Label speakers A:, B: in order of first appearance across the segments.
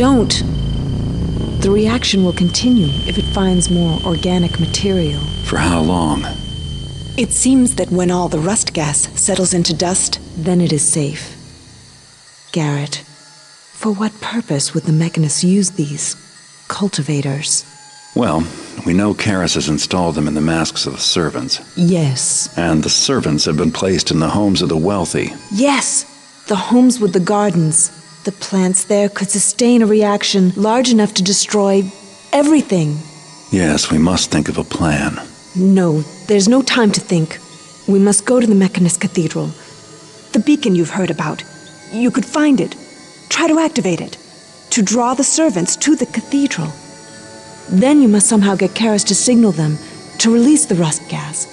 A: don't, the reaction will continue if it finds more organic material.
B: For how long?
A: It seems that when all the rust gas settles into dust, then it is safe. Garrett, for what purpose would the mechanists use these cultivators?
B: Well, we know Karis has installed them in the masks of the servants.
A: Yes.
B: And the servants have been placed in the homes of the wealthy.
A: Yes! The homes with the gardens. The plants there could sustain a reaction large enough to destroy everything.
B: Yes, we must think of a plan.
A: No, there's no time to think. We must go to the Mechanist Cathedral. The beacon you've heard about. You could find it. Try to activate it. To draw the servants to the cathedral. Then you must somehow get Karis to signal them to release the rust gas.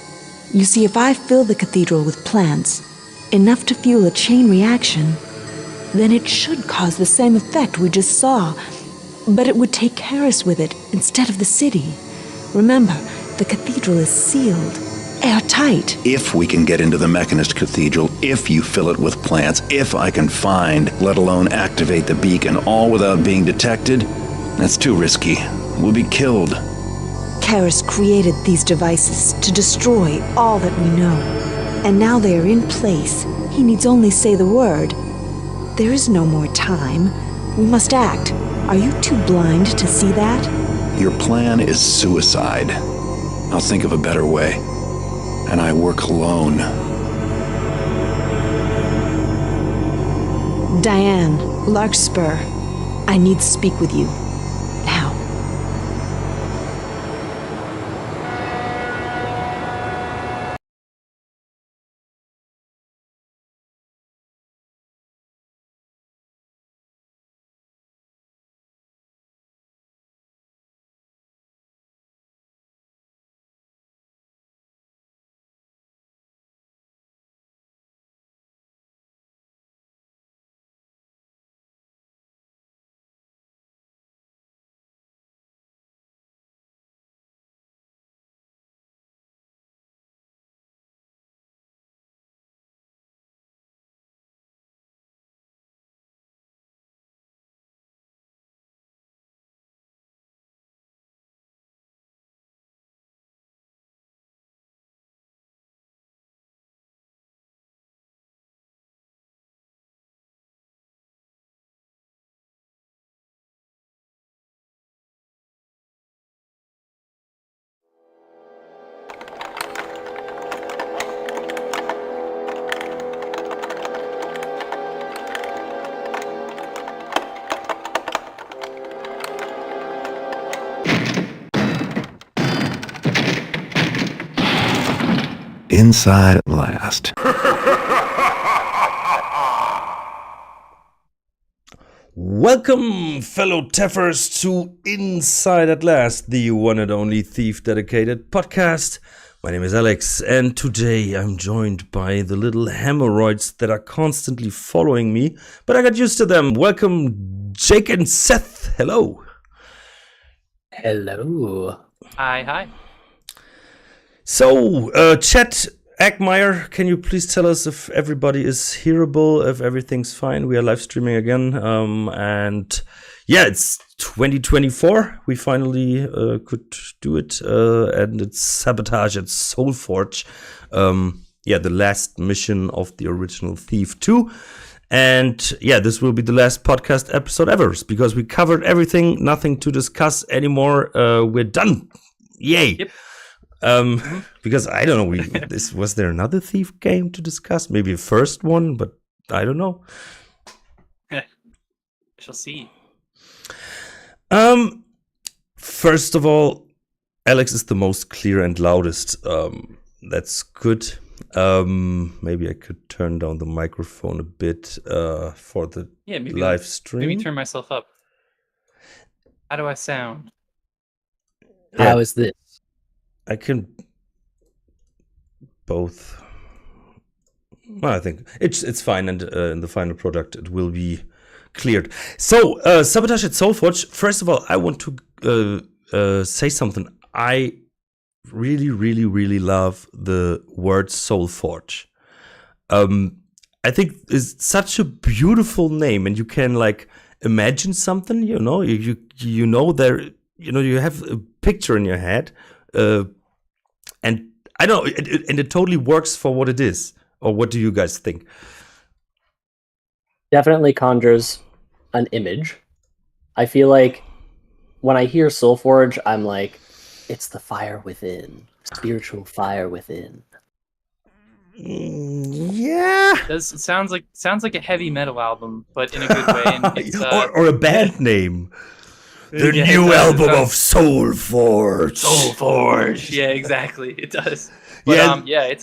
A: You see, if I fill the cathedral with plants, enough to fuel a chain reaction, then it should cause the same effect we just saw. But it would take Karis with it instead of the city. Remember, the cathedral is sealed, airtight.
B: If we can get into the Mechanist Cathedral, if you fill it with plants, if I can find, let alone activate the beacon, all without being detected, that's too risky. We'll be killed.
A: Karis created these devices to destroy all that we know. And now they are in place. He needs only say the word. There is no more time. We must act. Are you too blind to see that?
B: Your plan is suicide. I'll think of a better way. And I work alone.
A: Diane, Larkspur, I need to speak with you. Now.
B: Inside at last.
C: Welcome, fellow Teffers, to Inside at Last, the one and only thief-dedicated podcast. My name is Alex, and today I'm joined by the little hemorrhoids that are constantly following me, but I got used to them. Welcome, Jake and Seth. Hello.
D: Hello.
E: Hi.
C: So, Chet Ackmeyer, can you please tell us if everybody is hearable, if everything's fine? We are live streaming again, and yeah, it's 2024. We finally could do it, and it's Sabotage at Soulforge. The last mission of the original Thief 2. And yeah, this will be the last podcast episode ever, because we covered everything, nothing to discuss anymore. We're done. Yay.
E: Yep.
C: Because I don't know, was there another Thief game to discuss? Maybe a first one, but I don't know.
E: Shall see.
C: First of all, Alex is the most clear and loudest. That's good. Maybe I could turn down the microphone a bit for the live stream.
E: Maybe turn myself up. How do I sound?
D: How is this?
C: I can both. Well, I think it's fine, and in the final product it will be cleared. So, Sabotage at Soulforge. First of all, I want to say something. I really, really, really love the word Soulforge. I think it's such a beautiful name, and you can like imagine something, you know, you know there, you know, you have a picture in your head, and I don't know, and it totally works for what it is. Or what do you guys think?
D: Definitely conjures an image. I feel like when I hear Soulforge, I'm like, it's the fire within, spiritual fire within.
C: Yeah.
E: It sounds like a heavy metal album, but in a good way. And it's,
C: or a band name. The
E: Yeah,
C: new
E: it does.
C: album of Soulforge.
E: Soulforge. Yeah, exactly. It does. But
C: Yeah.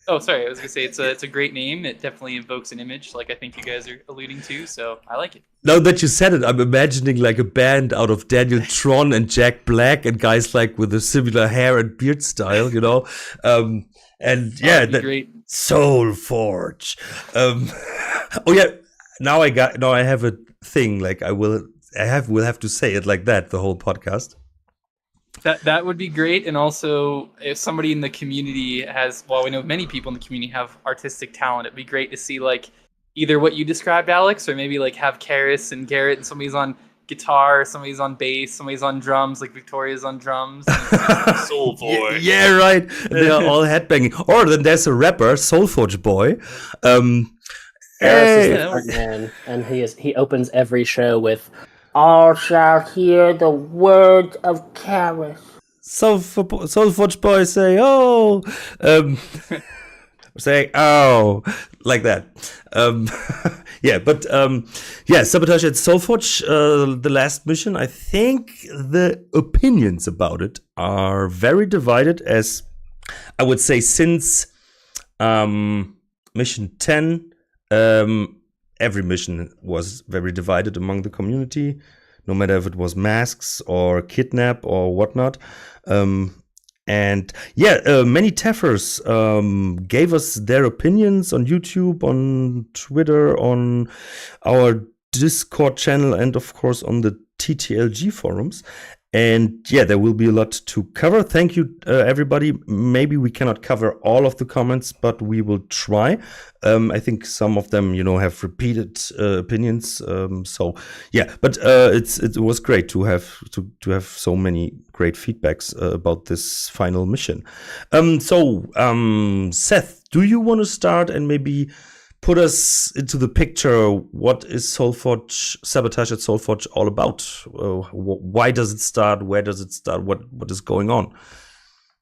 E: Oh, sorry. I was gonna say it's a great name. It definitely evokes an image, like I think you guys are alluding to. So I like it.
C: Now that you said it, I'm imagining like a band out of Daniel Tron and Jack Black and guys like with a similar hair and beard style, you know. And yeah, that
E: great.
C: Soulforge. Oh yeah, now I have a thing. Like will have to say it like that the whole podcast.
E: That would be great. And also, if somebody in the community we know many people in the community have artistic talent, it'd be great to see like either what you described, Alex, or maybe like have Karis and Garrett and somebody's on guitar, somebody's on bass, somebody's on drums, like Victoria's on drums. Soulforge.
C: Yeah, right. They are all headbanging. Or then there's a rapper, Soulforge Boy.
D: Karis is the front man, and he opens every show with, "All shall hear the words of Karis."
C: Soulforge Boy say, "Oh," say, "Oh," like that. Yeah, but yeah, Sabotage at Soulforge, the last mission. I think the opinions about it are very divided, as I would say since mission 10. Every mission was very divided among the community, no matter if it was masks or kidnap or whatnot. And yeah, many TEFers gave us their opinions on YouTube, on Twitter, on our Discord channel, and of course on the TTLG forums. And yeah, there will be a lot to cover. Thank you, everybody. Maybe we cannot cover all of the comments, but we will try. I think some of them, you know, have repeated opinions. So yeah, but it was great to have so many great feedbacks about this final mission. So Seth, do you want to start and maybe put us into the picture? What is Soulforge, Sabotage at Soulforge all about? Why does it start? Where does it start? What is going on?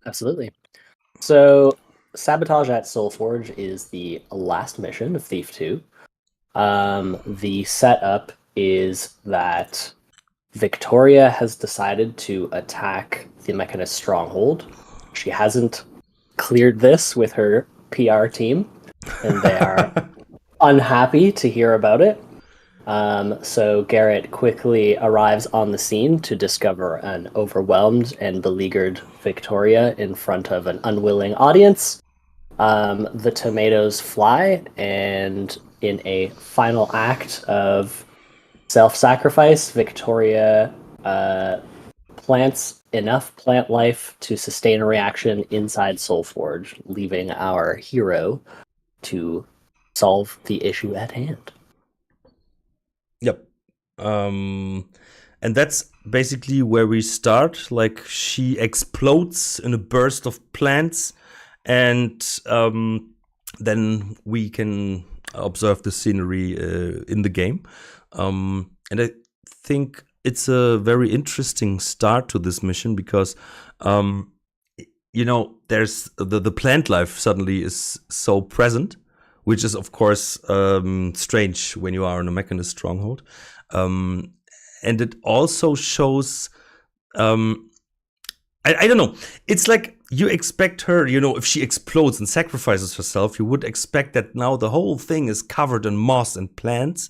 D: Absolutely. So Sabotage at Soulforge is the last mission of Thief 2. The setup is that Victoria has decided to attack the Mechanist stronghold. She hasn't cleared this with her PR team, and they are unhappy to hear about it. So Garrett quickly arrives on the scene to discover an overwhelmed and beleaguered Victoria in front of an unwilling audience. The tomatoes fly, and in a final act of self-sacrifice, Victoria plants enough plant life to sustain a reaction inside Soulforge, leaving our hero to solve the issue at hand.
C: Yep. And that's basically where we start. Like, she explodes in a burst of plants, and then we can observe the scenery in the game. And I think it's a very interesting start to this mission because, you know, there's the plant life suddenly is so present, which is, of course, strange when you are in a Mechanist stronghold. And it also shows, I don't know, it's like you expect her, you know, if she explodes and sacrifices herself, you would expect that now the whole thing is covered in moss and plants.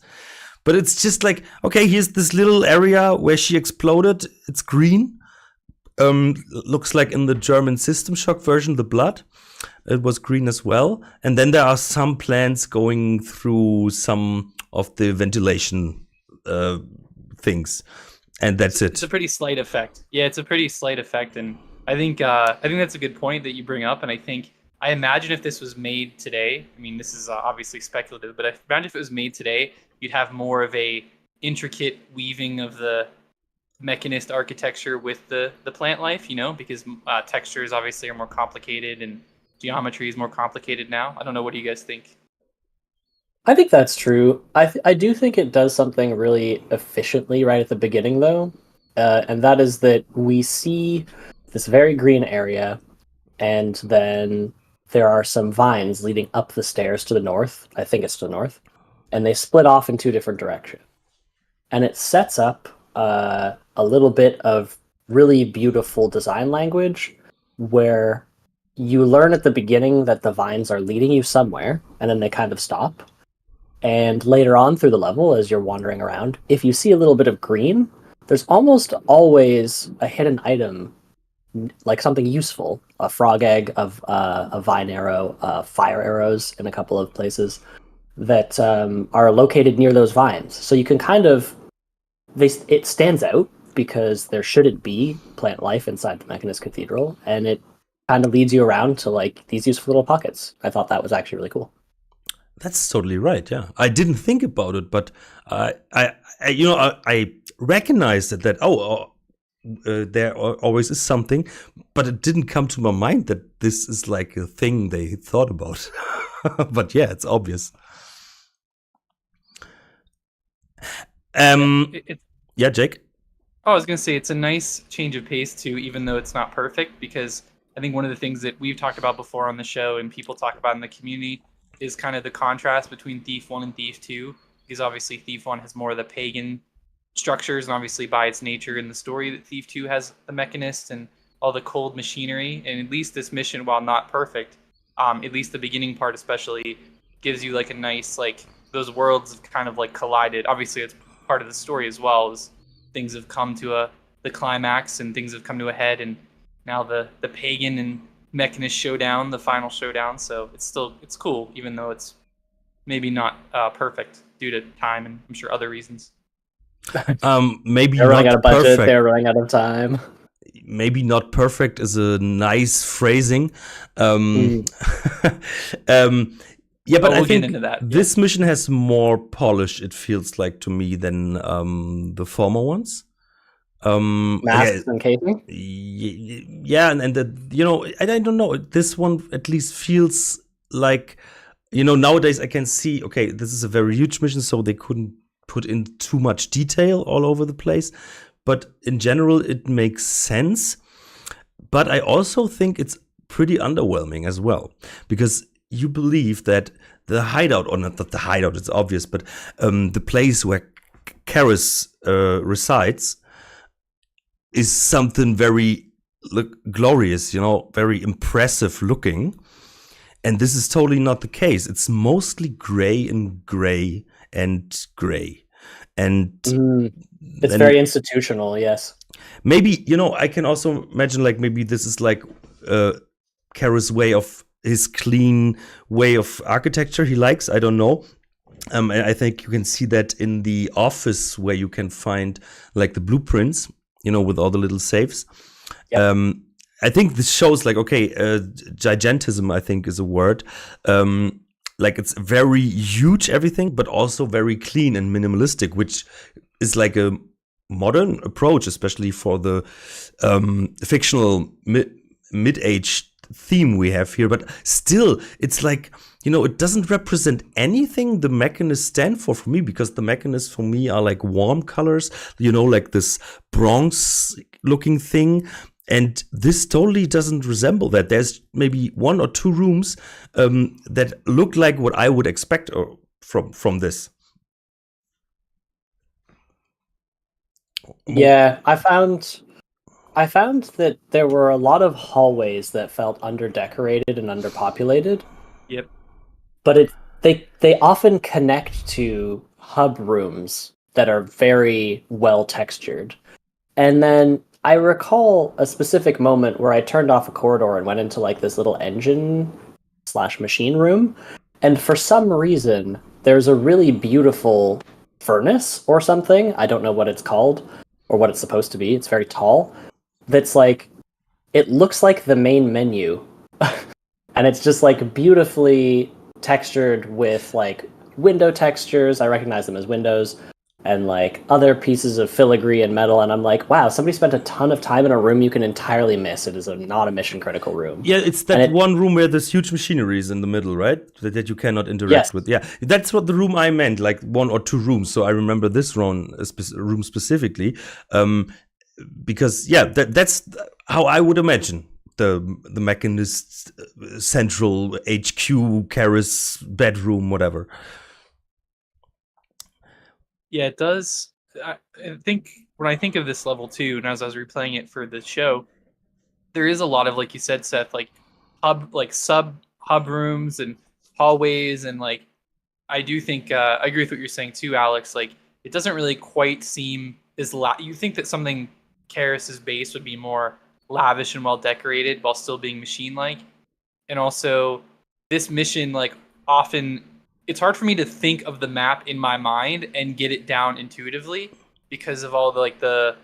C: But it's just like, okay, here's this little area where she exploded. It's green. Looks like in the German System Shock version, the blood. It was green as well. And then there are some plants going through some of the ventilation things. And that's it.
E: It's a pretty slight effect. Yeah, it's a pretty slight effect. And I think that's a good point that you bring up. And I imagine if this was made today, I mean, this is obviously speculative, but I imagine if it was made today, you'd have more of a intricate weaving of the mechanist architecture with the plant life, because textures obviously are more complicated and geometry is more complicated now. I don't know. What do you guys think?
D: I think that's true. I do think it does something really efficiently right at the beginning, though, and that is that we see this very green area, and then there are some vines leading up the stairs to the north. I think it's to the north, and they split off in two different directions. And it sets up a little bit of really beautiful design language where you learn at the beginning that the vines are leading you somewhere, and then they kind of stop. And later on through the level, as you're wandering around, if you see a little bit of green, there's almost always a hidden item, like something useful, a frog egg, a vine arrow, fire arrows in a couple of places that are located near those vines. So you can kind of, it stands out because there shouldn't be plant life inside the Mechanist Cathedral, and it kind of leads you around to like these useful little pockets. I thought that was actually really cool.
C: That's totally right. Yeah, I didn't think about it, but I recognized that. There always is something, but it didn't come to my mind that this is like a thing they thought about. But yeah, it's obvious. Yeah, Jake.
E: Oh, I was going to say it's a nice change of pace too, even though it's not perfect, because I think one of the things that we've talked about before on the show and people talk about in the community is kind of the contrast between Thief 1 and Thief 2, because obviously Thief 1 has more of the pagan structures, and obviously by its nature in the story that Thief 2 has the Mechanist and all the cold machinery. And at least this mission, while not perfect, at least the beginning part especially, gives you like a nice, like, those worlds have kind of like collided. Obviously it's part of the story as well, as things have come to the climax and things have come to a head, and now the pagan and Mechanist showdown, the final showdown. So it's cool, even though it's maybe not perfect due to time and I'm sure other reasons.
C: Maybe
D: they're running out of budget.
C: Perfect.
D: They're running out of time.
C: Maybe not perfect is a nice phrasing. Yeah, but I think this mission has more polish, it feels like to me, than the former ones.
D: Masks and casing?
C: Yeah, and I don't know. This one at least feels like, nowadays I can see, okay, this is a very huge mission, so they couldn't put in too much detail all over the place. But in general, it makes sense. But I also think it's pretty underwhelming as well, because you believe that the hideout, or not that the hideout, it's obvious, but the place where Karis resides is something very glorious, very impressive looking. And this is totally not the case. It's mostly gray and gray and gray. And
D: it's very institutional, yes.
C: Maybe, I can also imagine like maybe this is like Karis' way of his clean way of architecture he likes. I don't know. I think you can see that in the office where you can find like the blueprints, with all the little safes. Yep. I think this shows like, okay, gigantism, I think, is a word. Like it's very huge, everything, but also very clean and minimalistic, which is like a modern approach, especially for the fictional mid-age theme we have here. But still, it's like, it doesn't represent anything the Mechanists stand for me, because the Mechanists for me are like warm colors, like this Bronx looking thing. And this totally doesn't resemble that. There's maybe one or two rooms that look like what I would expect from this.
D: Yeah, I found that there were a lot of hallways that felt underdecorated and underpopulated.
E: Yep.
D: But they often connect to hub rooms that are very well textured. And then I recall a specific moment where I turned off a corridor and went into like this little engine/machine room. And for some reason, there's a really beautiful furnace or something. I don't know what it's called or what it's supposed to be. It's very tall. That's like, it looks like the main menu. And it's just like beautifully textured with like window textures. I recognize them as windows. and like other pieces of filigree and metal, and I'm like, wow, somebody spent a ton of time in a room you can entirely miss. It is not a mission critical room.
C: Yeah, it's that one room where there's huge machinery is in the middle, right? That you cannot interact with. Yeah, that's what the room I meant, like 1 or 2 rooms. So I remember this room specifically, because yeah, that's how I would imagine the Mechanist central HQ, Karis bedroom, whatever.
E: Yeah, it does. I think when I think of this level too, and as I was replaying it for the show, there is a lot of, like you said, Seth, like sub hub rooms and hallways, and like I do think I agree with what you're saying too, Alex. Like it doesn't really quite seem as you think that something Karis's base would be more lavish and well decorated while still being machine like, and also this mission like often it's hard for me to think of the map in my mind and get it down intuitively because of all the like the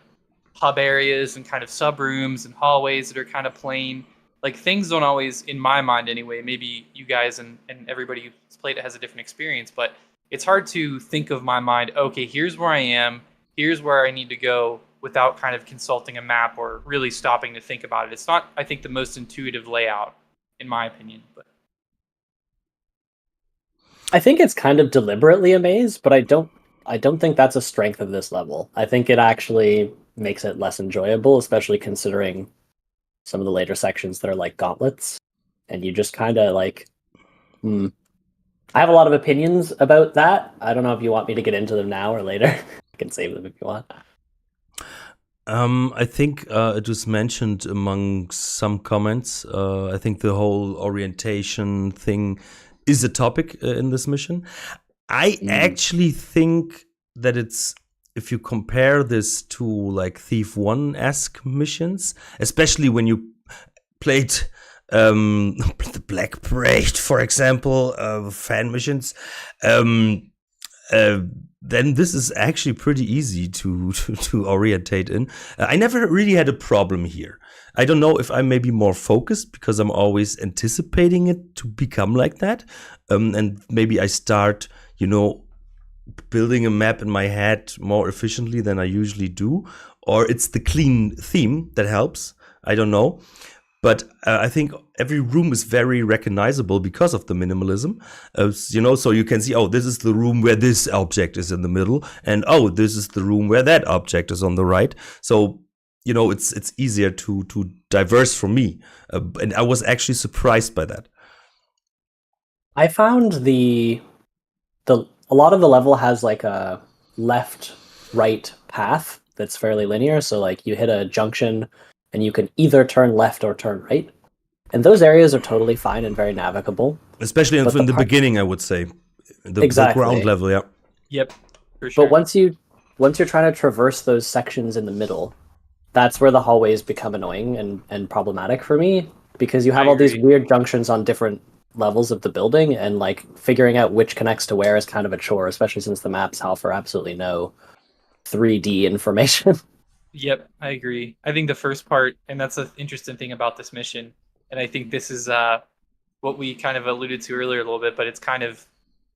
E: hub areas and kind of sub rooms and hallways that are kind of plain. Like things don't always, in my mind anyway, maybe you guys and everybody who's played it has a different experience, but it's hard to think of my mind, okay, here's where I am, here's where I need to go without kind of consulting a map or really stopping to think about it. It's not, I think, the most intuitive layout, in my opinion. But
D: I think it's kind of deliberately a maze, but I don't think that's a strength of this level. I think it actually makes it less enjoyable, especially considering some of the later sections that are like gauntlets, and you just kind of like. I have a lot of opinions about that. I don't know if you want me to get into them now or later. I can save them if you want.
C: I think it was mentioned among some comments. I think the whole orientation thing is a topic in this mission. I actually think that it's, if you compare this to like Thief 1-esque missions, especially when you played the Black Parade, for example, fan missions, then this is actually pretty easy to orientate in. I never really had a problem here. I don't know if I'm maybe more focused because I'm always anticipating it to become like that. And maybe I start, building a map in my head more efficiently than I usually do. Or it's the clean theme that helps. I don't know. But I think every room is very recognizable because of the minimalism, so you can see, oh, this is the room where this object is in the middle, and oh, this is the room where that object is on the right. So, it's easier to diverse for me, and I was actually surprised by that.
D: I found a lot of the level has like a left-right path that's fairly linear. So like you hit a junction and you can either turn left or turn right. And those areas are totally fine and very navigable.
C: Especially in the beginning, I would say. The ground level, yeah.
E: Yep, for sure.
D: But once you're trying to traverse those sections in the middle, that's where the hallways become annoying and problematic for me, because you have all these weird junctions on different levels of the building, and like figuring out which connects to where is kind of a chore, especially since the maps offer absolutely no 3D information.
E: Yep, I agree. I think the first part, and that's the interesting thing about this mission, and I think this is what we kind of alluded to earlier a little bit, but it's kind of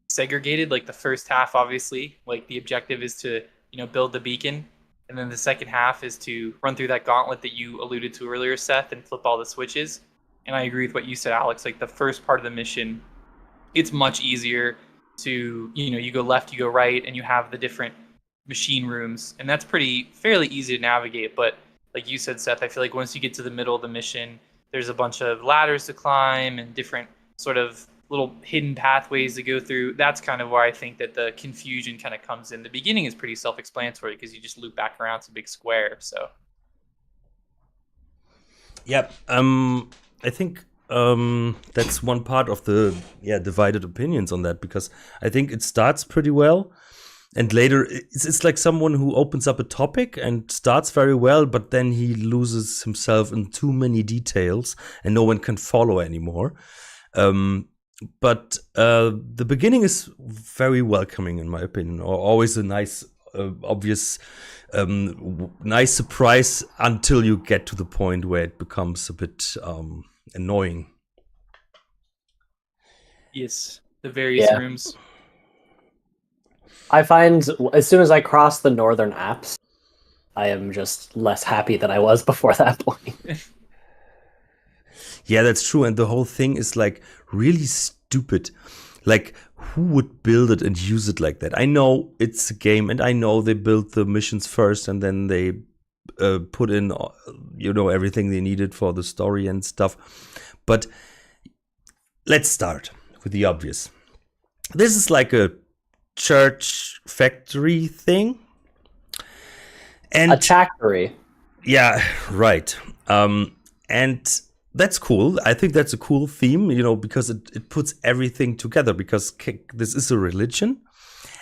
E: segregated. Like the first half, obviously, like the objective is to, build the beacon, and then the second half is to run through that gauntlet that you alluded to earlier, Seth, and flip all the switches. And I agree with what you said, Alex. Like the first part of the mission, it's much easier to, you go left, you go right, and you have the different machine rooms, and that's fairly easy to navigate. But like you said, Seth, I feel like once you get to the middle of the mission, there's a bunch of ladders to climb and different sort of little hidden pathways to go through. That's kind of where I think that the confusion kind of comes in. The beginning is pretty self-explanatory because you just loop back around to a big square. So
C: yep. I think that's one part of the divided opinions on that, because I think it starts pretty well. And later, it's like someone who opens up a topic and starts very well, but then he loses himself in too many details and no one can follow anymore. But the beginning is very welcoming, in my opinion, or always a nice, obvious, nice surprise until you get to the point where it becomes a bit annoying.
E: Yes, the various rooms.
D: I find as soon as I cross the northern apps, I am just less happy than I was before that point.
C: Yeah, that's true. And the whole thing is like really stupid. Like, who would build it and use it like that? I know it's a game, and I know they built the missions first, and then they put in, everything they needed for the story and stuff. But let's start with the obvious. This is like a church factory thing. And
D: A chactory.
C: yeah, right. And that's cool. I think that's a cool theme, because it puts everything together, because this is a religion.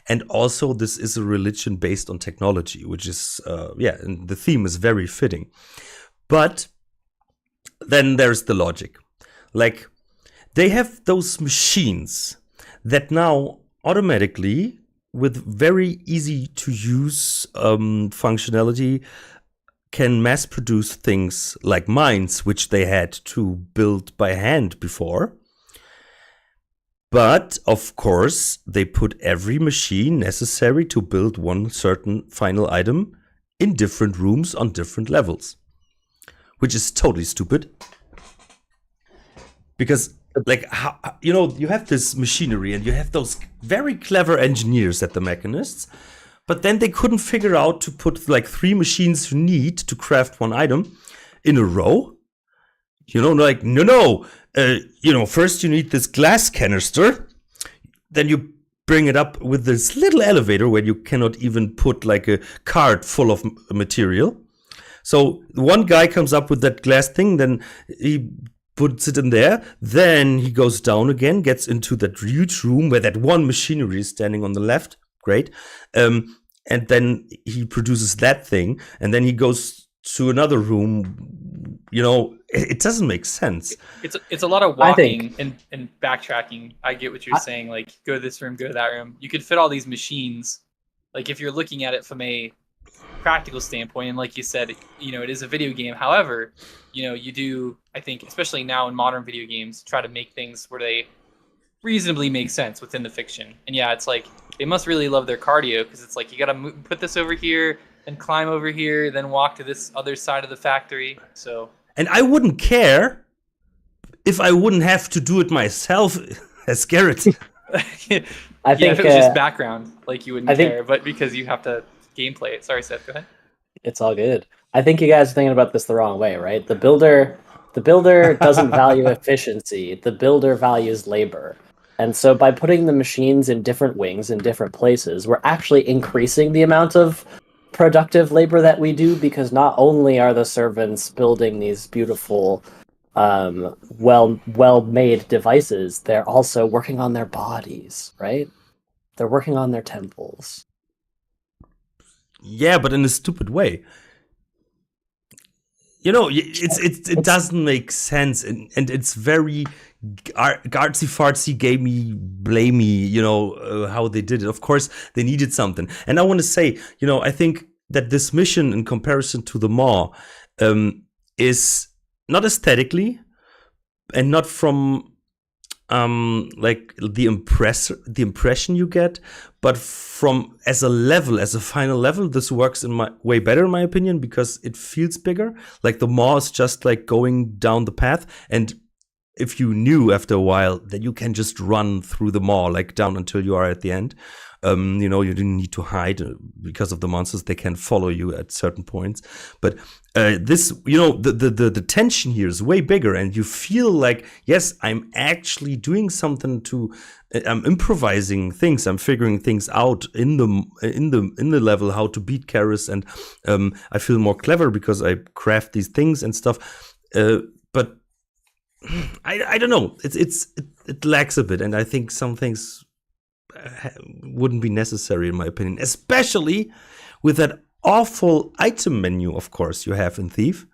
C: And also this is a religion based on technology, which is, and the theme is very fitting. But then there's the logic. Like, they have those machines that now automatically, with very easy to use functionality, can mass produce things like mines, which they had to build by hand before. But of course, they put every machine necessary to build one certain final item in different rooms on different levels, which is totally stupid. Because, like, you have this machinery and you have those very clever engineers at the Mechanists, but then they couldn't figure out to put like 3 machines you need to craft one item in a row. Like, no. First you need this glass canister, then you bring it up with this little elevator where you cannot even put like a cart full of material. So one guy comes up with that glass thing, then he puts it in there, then he goes down again, gets into that huge room where that one machinery is standing on the left. Great. And then he produces that thing, and then he goes to another room. It doesn't make sense.
E: It's a lot of walking and backtracking. I get what you're saying. Like, go to this room, go to that room. You could fit all these machines. Like, if you're looking at it from a practical standpoint, and like you said, it is a video game. However, you do, I think, especially now in modern video games, try to make things where they reasonably make sense within the fiction. And yeah, it's like they must really love their cardio, because it's like you gotta put this over here, then climb over here, then walk to this other side of the factory. So,
C: and I wouldn't care if I wouldn't have to do it myself as Garrett.
D: I think
E: if it was just background, like, you wouldn't care, but because you have to gameplay it. Sorry, Seth, go ahead.
D: It's all good. I think you guys are thinking about this the wrong way, right? The builder doesn't value efficiency. The builder values labor. And so by putting the machines in different wings in different places, we're actually increasing the amount of productive labor that we do, because not only are the servants building these beautiful, well-made devices, they're also working on their bodies, right? They're working on their temples.
C: Yeah, but in a stupid way. It doesn't make sense, and it's very artsy fartsy, gamey, blamey. How they did it. Of course, they needed something, and I want to say, I think that this mission, in comparison to the Maw, is not aesthetically, and not from like the impression you get, but from as a final level, this works way better in my opinion, because it feels bigger. Like, the Maw is just like going down the path, and if you knew after a while that you can just run through the Maw, like down until you are at the end, you didn't need to hide because of the monsters. They can follow you at certain points. But this, the tension here is way bigger, and you feel like, yes, I'm actually doing something I'm improvising things. I'm figuring things out in the level, how to beat Karis, and I feel more clever because I craft these things and stuff. But I don't know. It lacks a bit, and I think some things wouldn't be necessary in my opinion, especially with that awful item menu, of course, you have in Thief.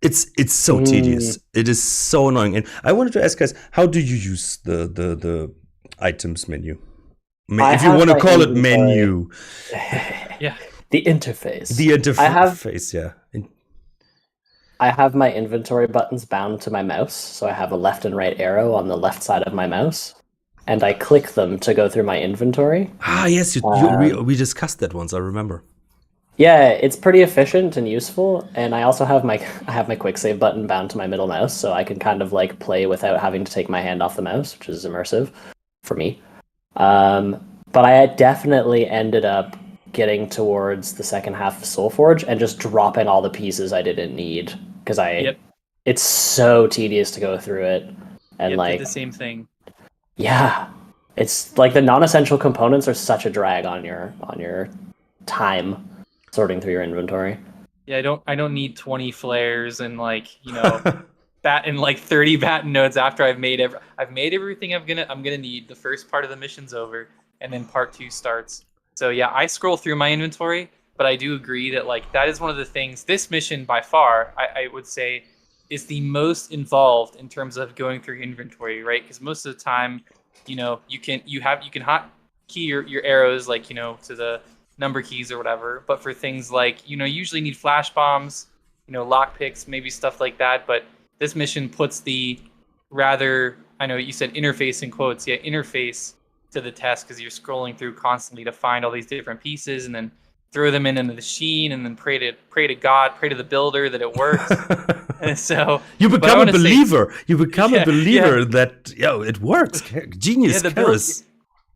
C: It's so tedious. It is so annoying. And I wanted to ask guys, how do you use the items menu? If you want to call it menu.
E: Yeah.
D: The interface.
C: The interface, yeah.
D: I have my inventory buttons bound to my mouse, so I have a left and right arrow on the left side of my mouse. and I click them to go through my inventory.
C: Ah, yes, we discussed that once. I remember.
D: Yeah, it's pretty efficient and useful, and I also have my quick save button bound to my middle mouse, so I can kind of like play without having to take my hand off the mouse, which is immersive for me. But I definitely ended up getting towards the second half of Soulforge and just dropping all the pieces I didn't need because it's so tedious to go through it, and
E: did the same thing.
D: Yeah, it's like the non-essential components are such a drag on your time sorting through your inventory.
E: Yeah, I don't need 20 flares and like, bat and like 30 baton nodes after I've made everything I'm gonna need. The first part of the mission's over, and then part 2 starts. So yeah, I scroll through my inventory, but I do agree that like that is one of the things. This mission by far, I would say, is the most involved in terms of going through inventory, right? Because most of the time, you can hotkey your arrows like to the number keys or whatever. But for things like you usually need flash bombs, lockpicks, maybe stuff like that. But this mission puts the rather, I know you said interface in quotes, interface to the test because you're scrolling through constantly to find all these different pieces and then throw them into the machine and then pray to God, pray to the builder that it works. And so
C: you become a believer. You become a believer that it works. Genius, Karis.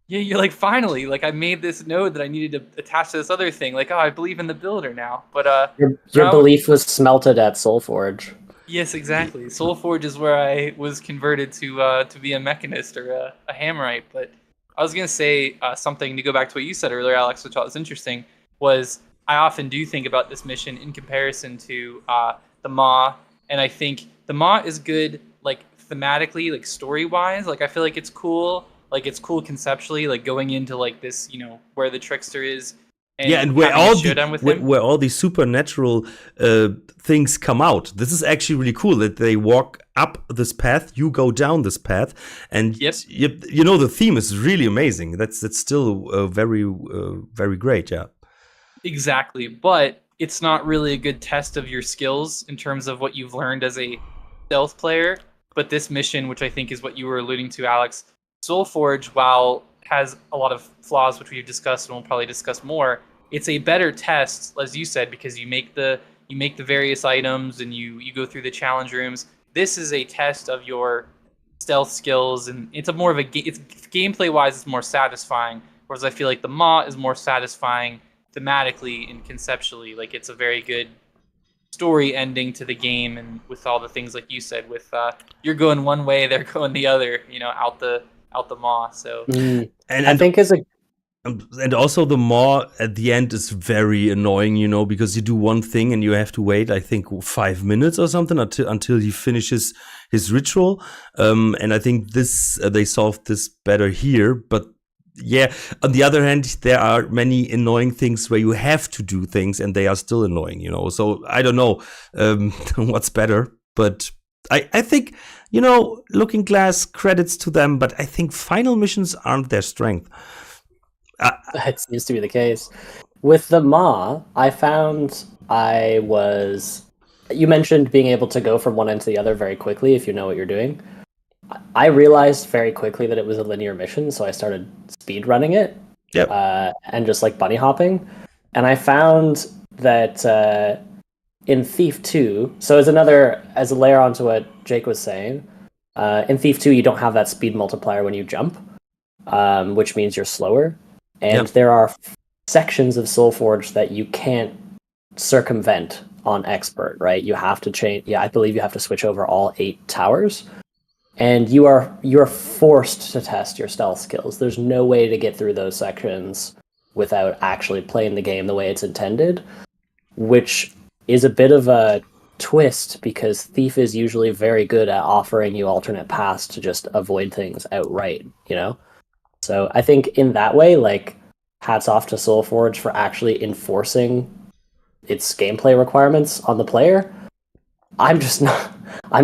E: Yeah, you're like, finally, like I made this node that I needed to attach to this other thing. Like, I believe in the builder now. But
D: your belief was smelted at Soulforge.
E: Yes, exactly. Soulforge is where I was converted to be a mechanist or a hammerite. But I was gonna say something to go back to what you said earlier, Alex, which I thought was interesting. Was I often do think about this mission in comparison to the Maw, and I think the Maw is good, like thematically, like story wise. Like I feel like it's cool. Like it's cool conceptually, like going into like this, where the trickster is. And
C: where all these supernatural things come out. This is actually really cool that they walk up this path, you go down this path, and the theme is really amazing. That's still very very great, yeah.
E: Exactly, but it's not really a good test of your skills in terms of what you've learned as a stealth player. But this mission, which I think is what you were alluding to, Alex, Soulforge, while has a lot of flaws, which we've discussed and we'll probably discuss more, it's a better test, as you said, because you make the various items and you go through the challenge rooms. This is a test of your stealth skills, and it's gameplay wise, it's more satisfying. Whereas I feel like the Maw is more satisfying thematically and conceptually. Like it's a very good story ending to the game, and with all the things like you said, with you're going one way, they're going the other, out the Maw. So
C: and
D: I think
C: and also the Maw at the end is very annoying, because you do one thing and you have to wait, I think 5 minutes or something until he finishes his ritual. And I think they solved this better here, but yeah, on the other hand, there are many annoying things where you have to do things and they are still annoying, So I don't know what's better, but I think, Looking Glass, credits to them, but I think final missions aren't their strength.
D: That seems to be the case. With the Maw, I found you mentioned being able to go from one end to the other very quickly if you know what you're doing. I realized very quickly that it was a linear mission, so I started speed running it.
C: Yep.
D: And just like bunny hopping. And I found that in Thief 2, so as a layer onto what Jake was saying, in Thief 2 you don't have that speed multiplier when you jump, which means you're slower. And there are sections of Soulforge that you can't circumvent on Expert, right? You have to change. Yeah, I believe you have to switch over all 8 towers. And you're forced to test your stealth skills. There's no way to get through those sections without actually playing the game the way it's intended, which is a bit of a twist because Thief is usually very good at offering you alternate paths to just avoid things outright, So I think in that way, like, hats off to Soulforge for actually enforcing its gameplay requirements on the player. I'm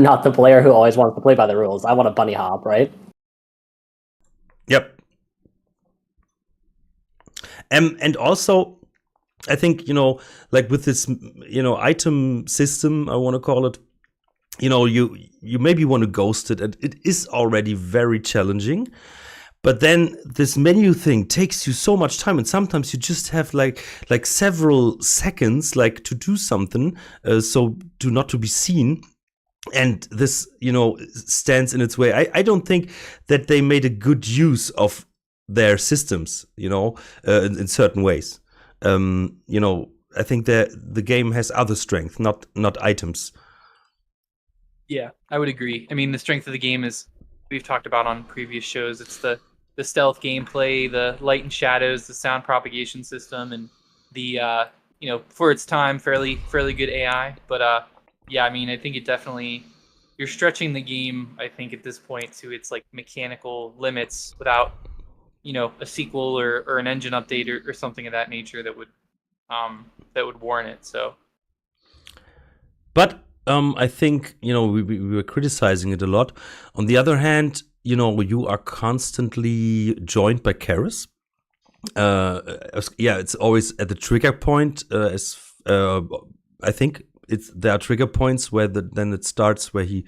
D: not the player who always wants to play by the rules. I want a bunny hop, right?
C: Yep. And also, I think, like with this, item system, I want to call it, you maybe want to ghost it, and it is already very challenging. But then this menu thing takes you so much time, and sometimes you just have like several seconds like to do something, so do not to be seen. And this, stands in its way. I don't think that they made a good use of their systems, in certain ways. I think that the game has other strength, not items.
E: Yeah, I would agree. I mean, the strength of the game is, we've talked about on previous shows, it's the stealth gameplay, the light and shadows, the sound propagation system, and the for its time fairly good AI. But yeah, I mean, I think it definitely, you're stretching the game, I think, at this point to its like mechanical limits without a sequel or an engine update or something of that nature that would warrant it. So,
C: but I think we were criticizing it a lot. On the other hand, you are constantly joined by Karis. It's always at the trigger point. I think there are trigger points where then it starts where he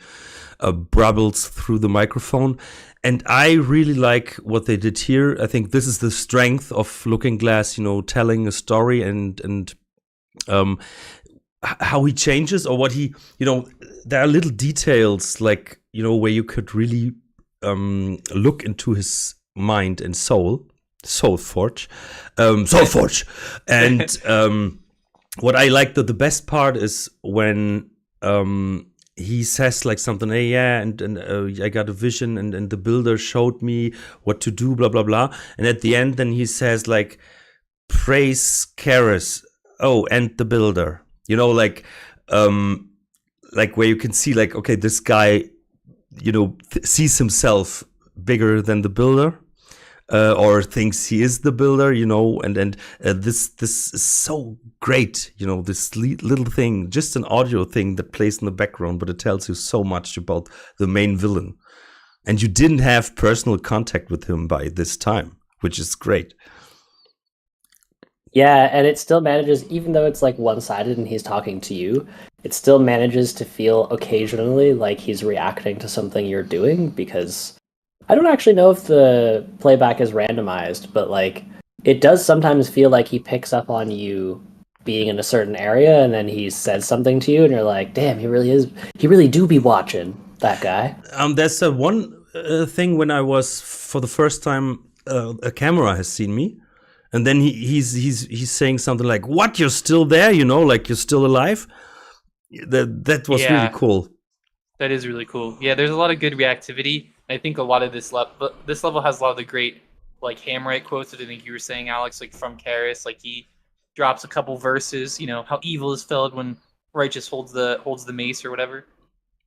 C: brabbles through the microphone, and I really like what they did here. I think this is the strength of Looking Glass, telling a story and how he changes, or what he, there are little details like where you could really look into his mind and Soulforge, and what I like, the best part is when he says like something, hey, yeah, and I got a vision, and the builder showed me what to do, blah blah blah, and at the end then he says like, praise Karis, and the builder, like where you can see like, okay, this guy sees himself bigger than the builder, or thinks he is the builder, and this is so great, this little thing, just an audio thing that plays in the background, but it tells you so much about the main villain, and you didn't have personal contact with him by this time, which is great.
D: Yeah, and it still manages, even though it's like one-sided and he's talking to you, it still manages to feel occasionally like he's reacting to something you're doing, because I don't actually know if the playback is randomized, but like it does sometimes feel like he picks up on you being in a certain area and then he says something to you and you're like, damn, he really do be watching, that guy.
C: There's one thing when I was, for the first time, a camera has seen me. And then he's saying something like, "What? You're still there? Like you're still alive?" That was really cool.
E: That is really cool. Yeah, there's a lot of good reactivity. I think a lot of this level has a lot of the great like Hammerite quotes that I think you were saying, Alex, like from Karis. Like he drops a couple verses. How evil is felled when righteous holds the mace or whatever.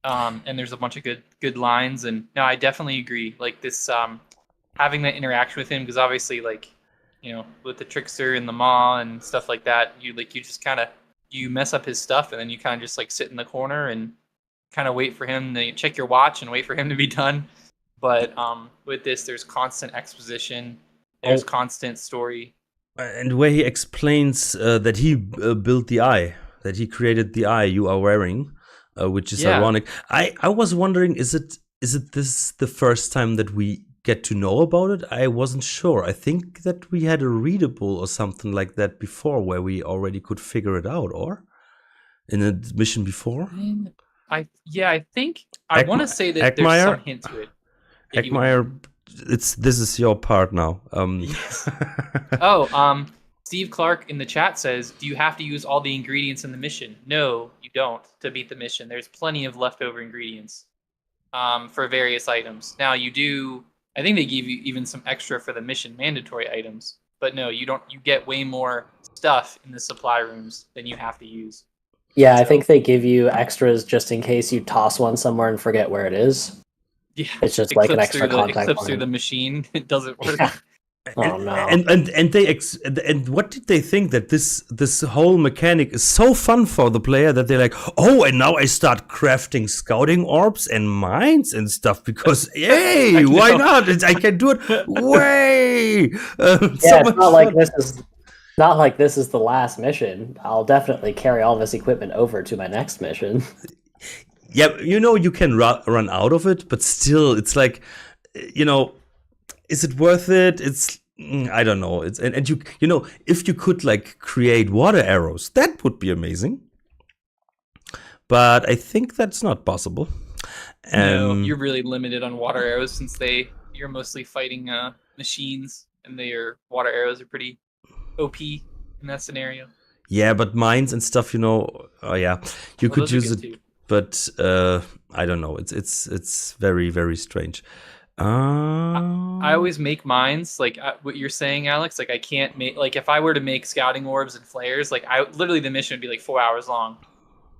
E: And there's a bunch of good lines. And no, I definitely agree. Like this, having that interaction with him, because obviously like, with the trickster and the maw and stuff like that, you just kind of, you mess up his stuff and then you kind of just like sit in the corner and kind of wait for him to check your watch and wait for him to be done. But with this, there's constant exposition, there's constant story.
C: And where he explains that he built the eye, that he created the eye you are wearing, which is ironic. I was wondering, is it this the first time that we get to know about it? I wasn't sure. I think that we had a readable or something like that before where we already could figure it out, or in a mission before.
E: I think I want to say that there's some hint to it.
C: Eckmeyer, this is your part now.
E: Yes. Steve Clark in the chat says, do you have to use all the ingredients in the mission? No, you don't, to beat the mission. There's plenty of leftover ingredients for various items. Now you do, I think they give you even some extra for the mission mandatory items, but no, you don't. You get way more stuff in the supply rooms than you have to use.
D: Yeah, so, I think they give you extras just in case you toss one somewhere and forget where it is.
E: Yeah,
D: it's just like an extra contact point.
E: It clips through the machine. It doesn't work.
D: Yeah. Oh no!
C: And what did they think, that this whole mechanic is so fun for the player that they're like, oh, and now I start crafting scouting orbs and mines and stuff because hey, why not? I can do it. Way.
D: Yeah, it's not like this is not like this is the last mission. I'll definitely carry all this equipment over to my next mission.
C: Yeah, you can run out of it, but still, it's like, is it worth it? I don't know. It's and you know, if you could like create water arrows, that would be amazing. But I think that's not possible.
E: No, you're really limited on water arrows since you're mostly fighting machines, and their water arrows are pretty OP in that scenario.
C: Yeah, but mines and stuff, you know. Oh yeah, you
E: Well,
C: could
E: those are
C: use
E: good
C: it,
E: too.
C: but I don't know. It's very very strange.
E: I always make mines like what you're saying, Alex. Like I can't make like if I were to make scouting orbs and flares, like I literally the mission would be like 4 hours long.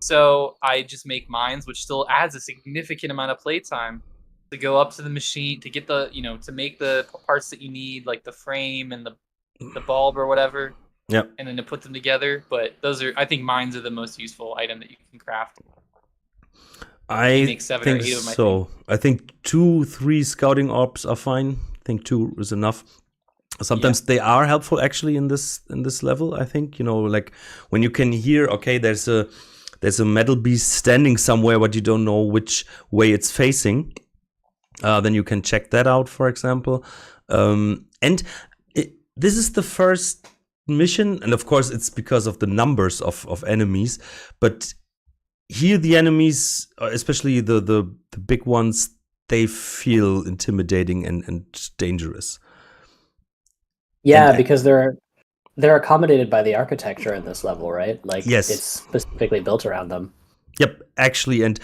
E: So I just make mines, which still adds a significant amount of playtime to go up to the machine to get the to make the parts that you need, like the frame and the bulb or whatever.
C: Yep.
E: And then to put them together. But I think mines are the most useful item that you can craft.
C: I
E: make 7 or
C: think
E: 8 of them,
C: so. I think 2, 3 scouting orbs are fine. I think 2 is enough. Sometimes they are helpful actually in this level. I think like when you can hear, okay, there's a metal beast standing somewhere, but you don't know which way it's facing. Then you can check that out, for example. This is the first mission, and of course it's because of the numbers of enemies, but here the enemies, especially the big ones, they feel intimidating and dangerous.
D: Yeah, because they're accommodated by the architecture in this level, right? Like,
C: yes,
D: it's specifically built around them.
C: Yep, actually, and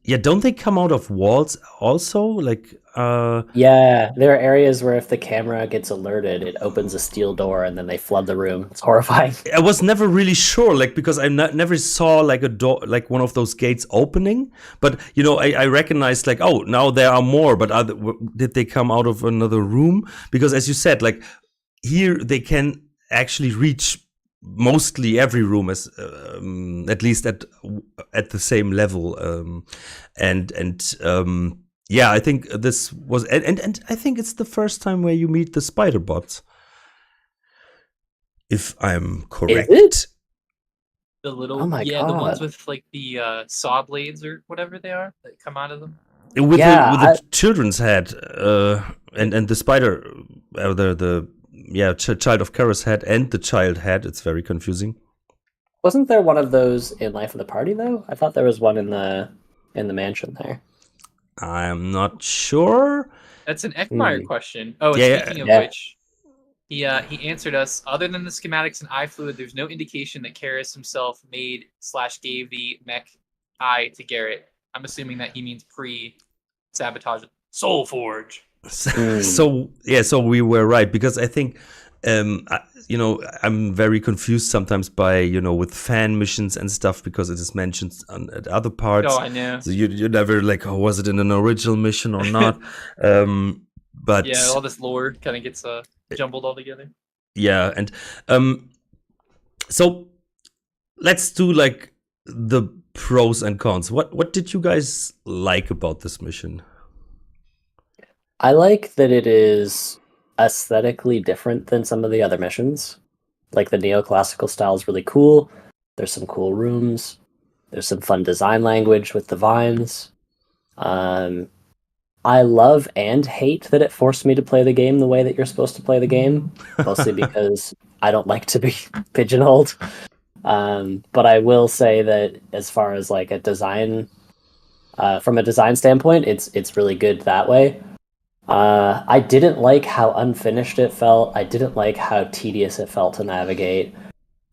C: yeah, don't they come out of walls also? Like,
D: yeah, there are areas where if the camera gets alerted, it opens a steel door and then they flood the room. It's horrifying.
C: I was never really sure, like, because I never saw like a door, like one of those gates opening. But I recognized like, oh, now there are more. But did they come out of another room? Because as you said, like here they can actually reach mostly every room, as at least at the same level, yeah, I think this was and I think it's the first time where you meet the spider bots, if I'm correct.
D: Is it?
E: The little
D: Oh my God.
E: The ones with like the saw blades or whatever they are that come out of them.
C: With the children's head, and the spider, Child of Kara's head and the child head. It's very confusing.
D: Wasn't there one of those in Life of the Party though? I thought there was one in the mansion there.
C: I'm not sure.
E: That's an Eckmeyer question. Oh, and speaking of which, he answered us. Other than the schematics and eye fluid, there's no indication that Karis himself made/gave the mech eye to Garrett. I'm assuming that he means pre-Sabotage Soulforge.
C: So we were right, because I think I'm very confused sometimes by with fan missions and stuff, because it is mentioned at other parts.
E: Oh, I know.
C: So you never like, oh, was it in an original mission or not? But
E: yeah, all this lore kind of gets jumbled all together.
C: Yeah, and so let's do like the pros and cons. What did you guys like about this mission?
D: I like that it is aesthetically different than some of the other missions. Like the neoclassical style is really cool. There's some cool rooms. There's some fun design language with the vines. I love and hate that it forced me to play the game the way that you're supposed to play the game, mostly because I don't like to be pigeonholed. But I will say that as far as like a design, from a design standpoint, it's really good that way. I didn't like how unfinished it felt. I didn't like how tedious it felt to navigate.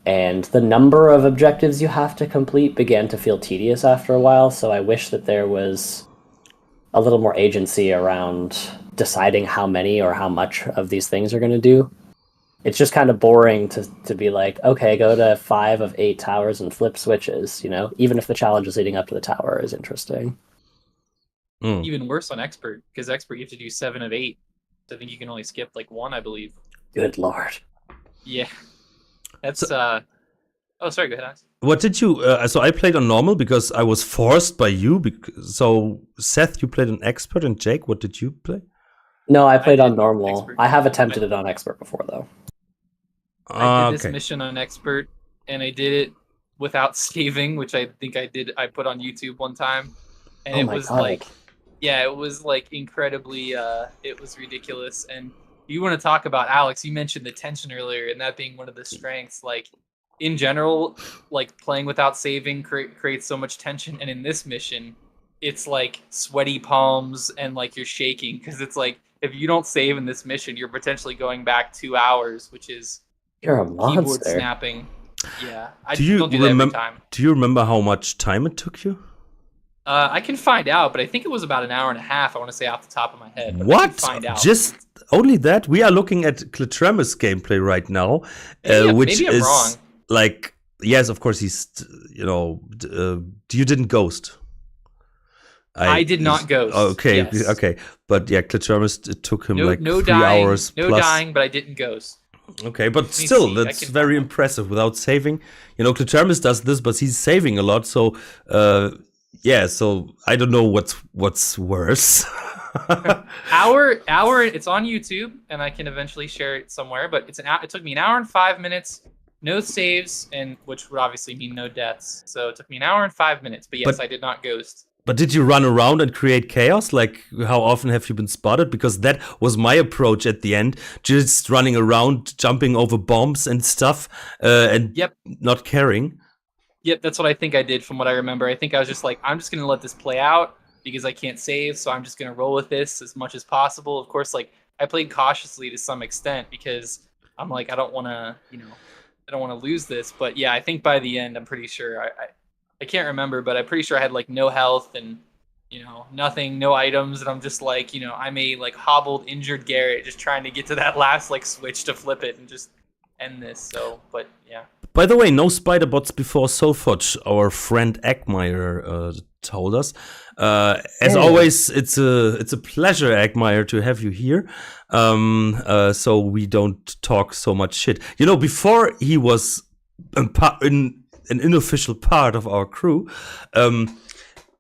D: And the number of objectives you have to complete began to feel tedious after a while, so I wish that there was a little more agency around deciding how many or how much of these things are going to do. It's just kind of boring to be like, okay, go to 5 of 8 towers and flip switches, even if the challenges leading up to the tower is interesting.
E: Even worse on Expert, because Expert you have to do 7 of 8. So I think you can only skip like 1, I believe.
D: Good lord.
E: Yeah. That's oh, sorry, go ahead, Alex.
C: What did you so I played on normal because I was forced by you, so Seth, you played on Expert, and Jake, what did you play?
D: No, I played on normal.
E: Expert.
D: I have attempted it on Expert before though.
E: I did this mission on Expert, and I did it without saving, which I think I put on YouTube one time. And it was like Yeah, it was like incredibly it was ridiculous. And you want to talk about Alex, you mentioned the tension earlier and that being one of the strengths. Like in general, like playing without saving creates so much tension, and in this mission it's like sweaty palms and like you're shaking because it's like if you don't save in this mission, you're potentially going back 2 hours, which is
D: You're a
E: keyboard
D: monster.
E: snapping. Yeah, I
C: Do you
E: don't do that every time.
C: Do you remember how much time it took you?
E: I can find out, but I think it was about an hour and a half. I want to say off the top of my head. But I
C: What?
E: can find out.
C: Just only that? We are looking at Cletremus gameplay right now, which
E: maybe I'm
C: is
E: wrong.
C: like, yes, of course he's, you know, you didn't ghost.
E: I did not ghost.
C: Okay,
E: yes.
C: okay, but yeah, Cletremus, it took him like
E: no
C: 3
E: dying,
C: hours
E: no
C: plus.
E: dying, but I didn't ghost.
C: Okay, but
E: me
C: still,
E: see.
C: that's very impressive without saving. You know, Cletremus does this, but he's saving a lot. So, yeah. So I don't know what's worse.
E: Hour. It's on YouTube, and I can eventually share it somewhere. But it took me an hour and 5 minutes, no saves, and which would obviously mean no deaths. So it took me an hour and 5 minutes. But yes, I did not ghost.
C: But did you run around and create chaos? Like, how often have you been spotted? Because that was my approach at the end, just running around, jumping over bombs and stuff, and not caring.
E: Yep, that's what I think I did from what I remember. I think I was just like, I'm just going to let this play out because I can't save, so I'm just going to roll with this as much as possible. Of course, like, I played cautiously to some extent because I'm like, I don't want to lose this. But yeah, I think by the end, I'm pretty sure I can't remember, but I'm pretty sure I had like no health and, you know, nothing, no items. And I'm just like, you know, I'm a like hobbled, injured Garrett just trying to get to that last like switch to flip it and just end this. So, but yeah.
C: By the way, no spider bots before Soulforge, our friend Eggmeyer told us. As always, it's a pleasure, Eggmeyer, to have you here. So we don't talk so much shit. You know, before he was an unofficial part of our crew,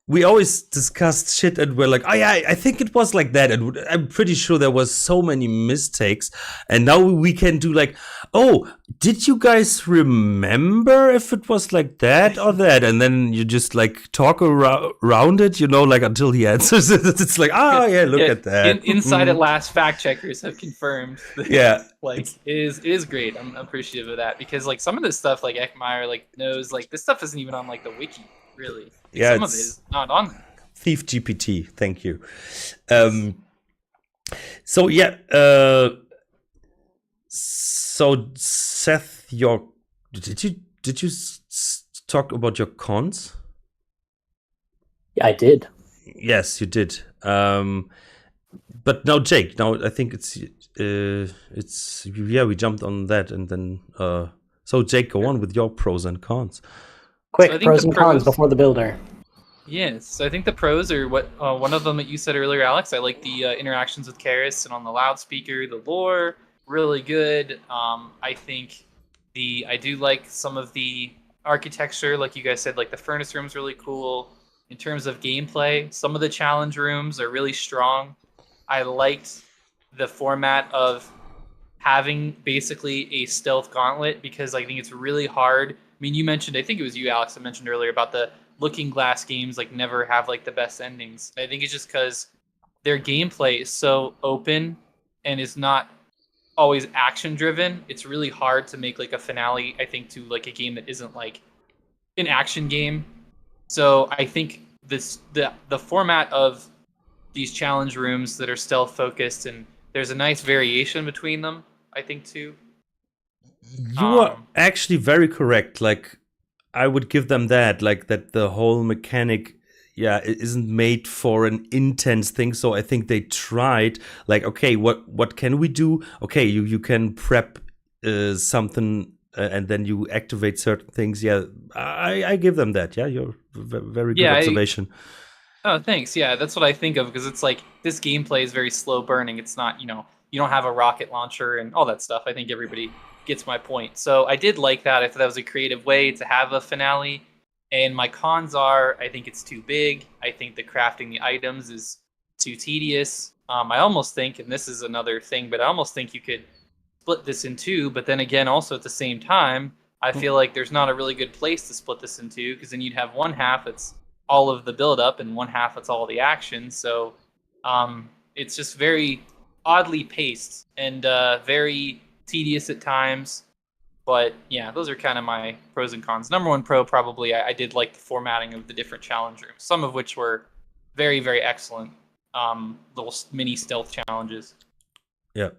C: we always discussed shit and we're like, oh yeah, I think it was like that. And I'm pretty sure there was so many mistakes. And now we can do like, oh, did you guys remember if it was like that or that? And then you just like talk around it, you know, like until he answers it. It's like, oh yeah, look at that.
E: Inside at last, fact checkers have confirmed.
C: Yeah.
E: Like it is great. I'm appreciative of that because like some of this stuff like Eckmeyer like knows like this stuff isn't even on like the wiki really. Like,
C: yeah,
E: some of it is not on there.
C: Thief GPT, thank you. So yeah, so Seth, did you talk about your cons?
D: Yeah, I did.
C: Yes, you did. But now Jake, now I think it's we jumped on that and then so Jake, go on with your pros and cons.
D: Quick,
E: So
D: pros and cons before the builder.
E: Yes, so I think the pros are what one of them that you said earlier, Alex. I like the interactions with Karis and on the loudspeaker, the lore, really good. I think I do like some of the architecture, like you guys said, like the furnace room's really cool. In terms of gameplay, some of the challenge rooms are really strong. I liked the format of having basically a stealth gauntlet because I think it's really hard. I mean, you mentioned, I think it was you, Alex, that mentioned earlier about the Looking Glass games like never have like the best endings. I think it's just because their gameplay is so open and is not always action driven. It's really hard to make like a finale, I think, to like a game that isn't like an action game. So I think the format of these challenge rooms that are stealth focused and there's a nice variation between them, I think too.
C: You are actually very correct. Like, I would give them that. Like, that the whole mechanic, yeah, it isn't made for an intense thing. So I think they tried, like, okay, what can we do? Okay, you can prep something and then you activate certain things. Yeah, I give them that. Yeah, you're very good observation.
E: Oh, thanks. Yeah, that's what I think of because it's like this gameplay is very slow burning. It's not, you know, you don't have a rocket launcher and all that stuff. I think everybody gets my point. So I did like that. I thought that was a creative way to have a finale. And my cons are, I think it's too big. I think the crafting the items is too tedious. I almost think, and this is another thing, but I almost think you could split this in two. But then again, also at the same time, I feel like there's not a really good place to split this in two because then you'd have one half that's all of the build up, and one half it's all the action. So it's just very oddly paced and very tedious at times. But yeah, those are kind of my pros and cons. Number one pro, probably, I did like the formatting of the different challenge rooms, some of which were very, very excellent. Little mini stealth challenges.
C: Yeah.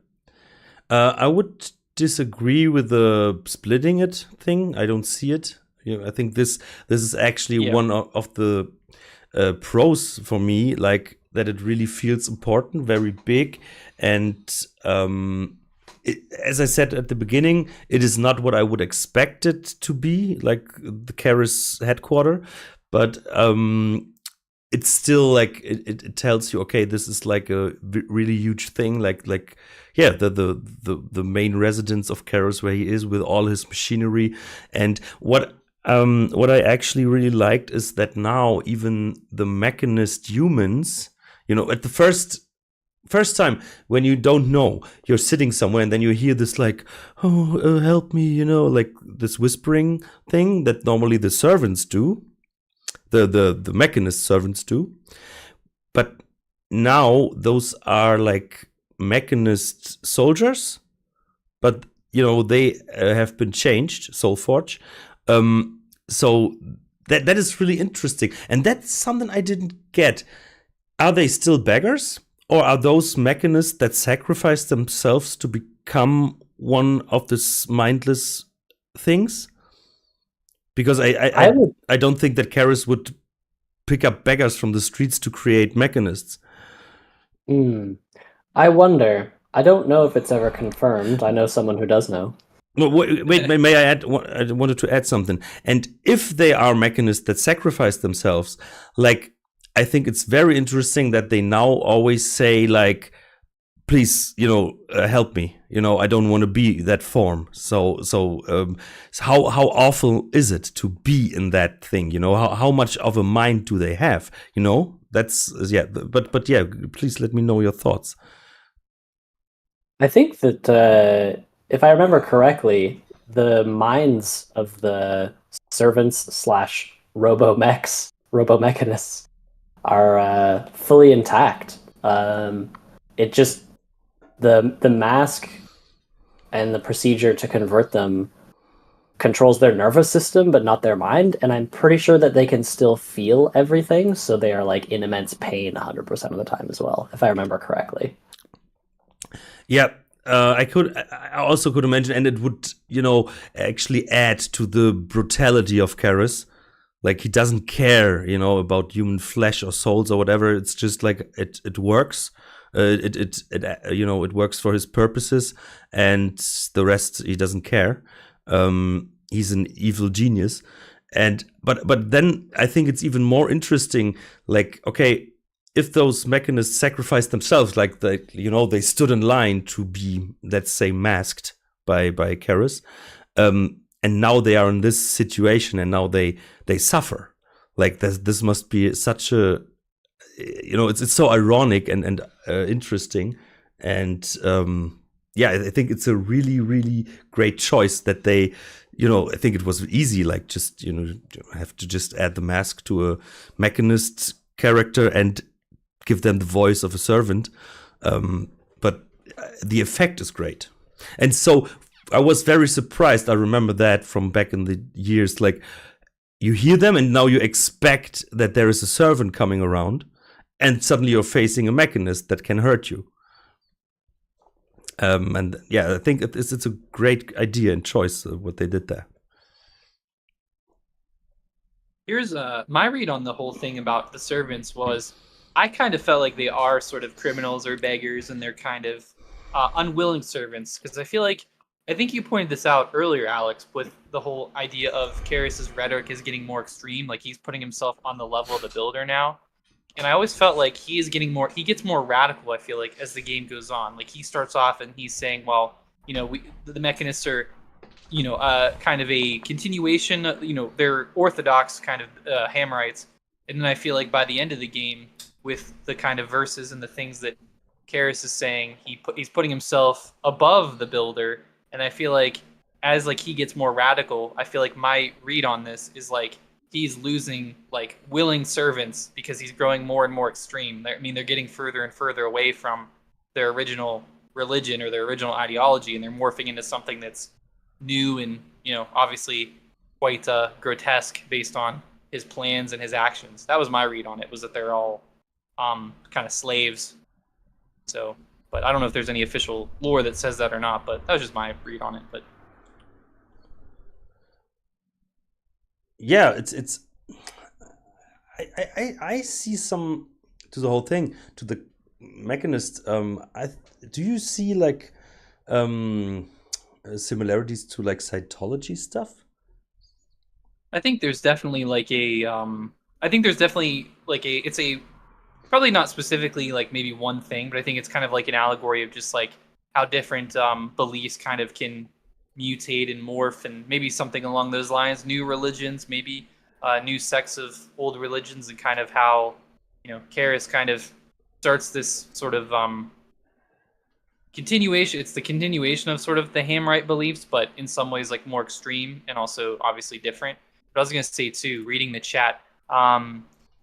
C: I would disagree with the splitting it thing. I don't see it. I think this is actually one of the pros for me, like that it really feels important, very big, and as I said at the beginning, it is not what I would expect it to be, like the Karis headquarter, but it's still like it tells you, okay, this is like a really huge thing, like the main residence of Karis, where he is with all his machinery. And what I actually really liked is that now even the mechanist humans, at the first time when you don't know, you're sitting somewhere and then you hear this like, oh, help me, like this whispering thing that normally the servants do, the mechanist servants do. But now those are like mechanist soldiers, but they have been changed, Soulforge. So that is really interesting, and that's something I didn't get. Are they still beggars, or are those mechanists that sacrifice themselves to become one of these mindless things? Because I don't think that Karis would pick up beggars from the streets to create mechanists.
D: I wonder. I don't know if it's ever confirmed. I know someone who does know.
C: No, wait, may I add? I wanted to add something. And if they are mechanists that sacrifice themselves, like, I think it's very interesting that they now always say, like, please, help me. I don't want to be that form. So how awful is it to be in that thing? How much of a mind do they have? That's But yeah, please let me know your thoughts.
D: I think that if I remember correctly, the minds of the servants / robomechanists are fully intact. It just the mask and the procedure to convert them controls their nervous system, but not their mind. And I'm pretty sure that they can still feel everything, so they are like in immense pain 100% of the time as well, if I remember correctly.
C: Yeah. I also could imagine, and it would, actually add to the brutality of Karis. Like, he doesn't care, about human flesh or souls or whatever. It's just like it works. It works for his purposes, and the rest he doesn't care. He's an evil genius, but then I think it's even more interesting. Like, okay, if those mechanists sacrifice themselves, like they stood in line to be, let's say, masked by Karis, and now they are in this situation, and now they suffer. Like, this must be such a, it's so ironic and interesting, and I think it's a really, really great choice that they, I think it was easy, like, just have to just add the mask to a mechanist character and give them the voice of a servant, but the effect is great. And so I was very surprised. I remember that from back in the years, like, you hear them and now you expect that there is a servant coming around, and suddenly you're facing a mechanist that can hurt you. And yeah, I think it's a great idea and choice what they did there.
E: Here's my read on the whole thing about the servants was, I kind of felt like they are sort of criminals or beggars, and they're kind of unwilling servants. Because I think you pointed this out earlier, Alex, with the whole idea of Karis's rhetoric is getting more extreme. Like, he's putting himself on the level of the builder now. And I always felt like he gets more radical, I feel like, as the game goes on. Like, he starts off and he's saying, well, the mechanists are, kind of a continuation, they're orthodox kind of Hammerites. And then I feel like by the end of the game, with the kind of verses and the things that Karis is saying, he's putting himself above the builder. And I feel like as like he gets more radical, I feel like my read on this is like he's losing like willing servants because he's growing more and more extreme. I mean, they're getting further and further away from their original religion or their original ideology, and they're morphing into something that's new and, you know, obviously quite grotesque based on his plans and his actions. That was my read on it, was that they're all kind of slaves. So, but I don't know if there's any official lore that says that or not, but that was just my read on it. But
C: yeah, it's I see some to the whole thing, to the Mechanist. Do you see like similarities to like Scientology stuff?
E: I think there's definitely like a I think there's definitely like a it's a probably not specifically like maybe one thing, but I think it's kind of like an allegory of just like how different beliefs kind of can mutate and morph, and maybe something along those lines. New religions, maybe new sects of old religions, and kind of how, you know, Karis kind of starts this sort of continuation. It's the continuation of sort of the Hammerite beliefs, but in some ways like more extreme and also obviously different. But I was going to say too, reading the chat,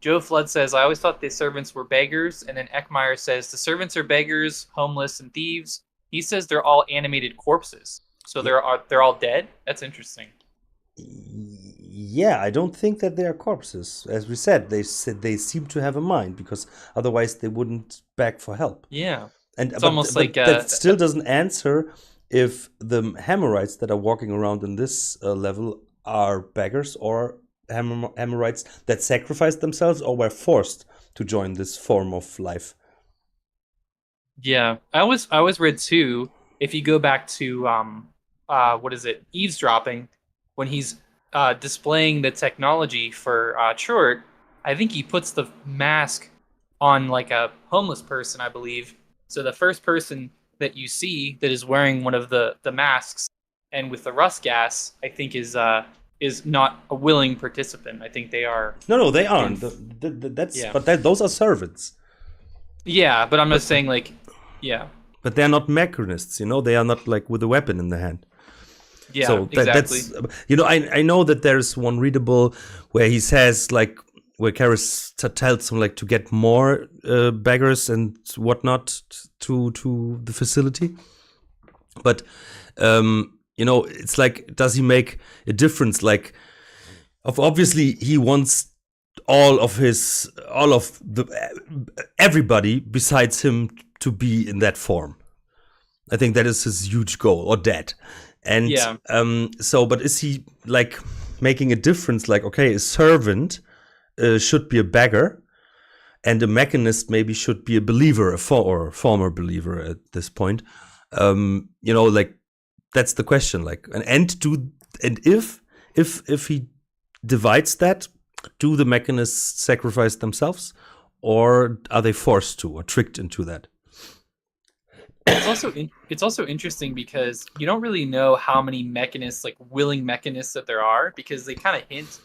E: Joe Flood says, I always thought the servants were beggars. And then Eckmeyer says, the servants are beggars, homeless, and thieves. He says they're all animated corpses. So they're all dead? That's interesting.
C: Yeah, I don't think that they are corpses. As we said they seem to have a mind, because otherwise they wouldn't beg for help.
E: Yeah.
C: And
E: it's almost like
C: that still doesn't answer if the Hammerites that are walking around in this level are beggars or Hammerites that sacrificed themselves or were forced to join this form of life.
E: Yeah, I always read too. If you go back to what is it, eavesdropping, when he's displaying the technology for Chort, I think he puts the mask on like a homeless person, I believe. So the first person that you see that is wearing one of the masks and with the rust gas, I think is not a willing participant. I think they are.
C: No, they aren't. Those are servants.
E: Yeah, but I'm just saying, like, yeah.
C: But they're not mechanists, you know. They are not like with a weapon in the hand.
E: Yeah,
C: so
E: exactly.
C: That's, you know, I know that there's one readable where he says like, where Karis tells him like to get more beggars and whatnot to the facility, but you know, it's like, does he make a difference? Like, obviously he wants everybody besides him to be in that form. I think that is his huge goal, or dead. And
E: yeah.
C: But is he like making a difference? Like, okay, a servant should be a beggar, and a mechanist maybe should be a believer, or former believer at this point. You know, like, that's the question. Like, if he divides that, do the mechanists sacrifice themselves, or are they forced to or tricked into that?
E: It's also interesting because you don't really know how many mechanists, like willing mechanists, that there are, because they kind of hint.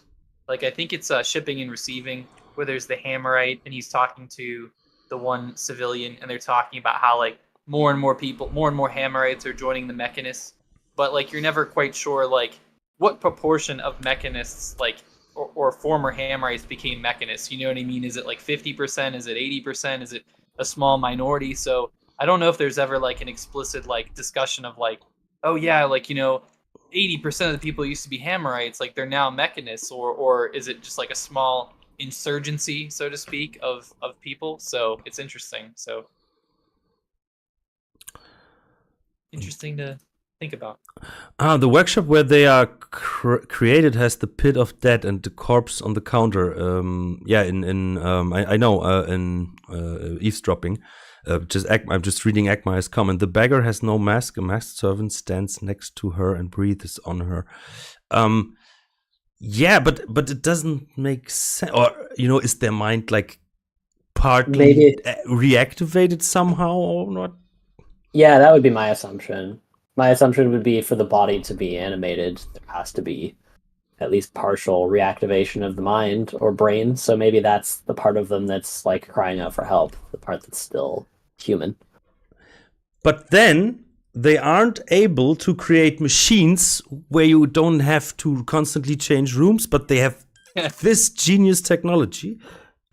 E: Like, I think it's shipping and receiving, where there's the Hammerite and he's talking to the one civilian, and they're talking about how like more and more Hammerites are joining the mechanists, but like you're never quite sure like what proportion of mechanists like or former Hammerites became mechanists. You know what I mean? Is it like 50%? Is it 80%? Is it a small minority? So I don't know if there's ever like an explicit like discussion of like, oh yeah, like, you know, 80% of the people used to be Hammerites, like they're now mechanists, or is it just like a small insurgency, so to speak, of people? So it's interesting. So interesting to think about.
C: The workshop where they are created has the pit of death and the corpse on the counter. I know in eavesdropping. I'm just reading Eckmeyer's comment. The beggar has no mask. A masked servant stands next to her and breathes on her. Yeah, but it doesn't make sense. Or, you know, is their mind like partly reactivated somehow or not?
D: Yeah, that would be my assumption. My assumption would be for the body to be animated, there has to be at least partial reactivation of the mind or brain. So maybe that's the part of them that's like crying out for help, the part that's still human.
C: But then they aren't able to create machines where you don't have to constantly change rooms, but they have this genius technology.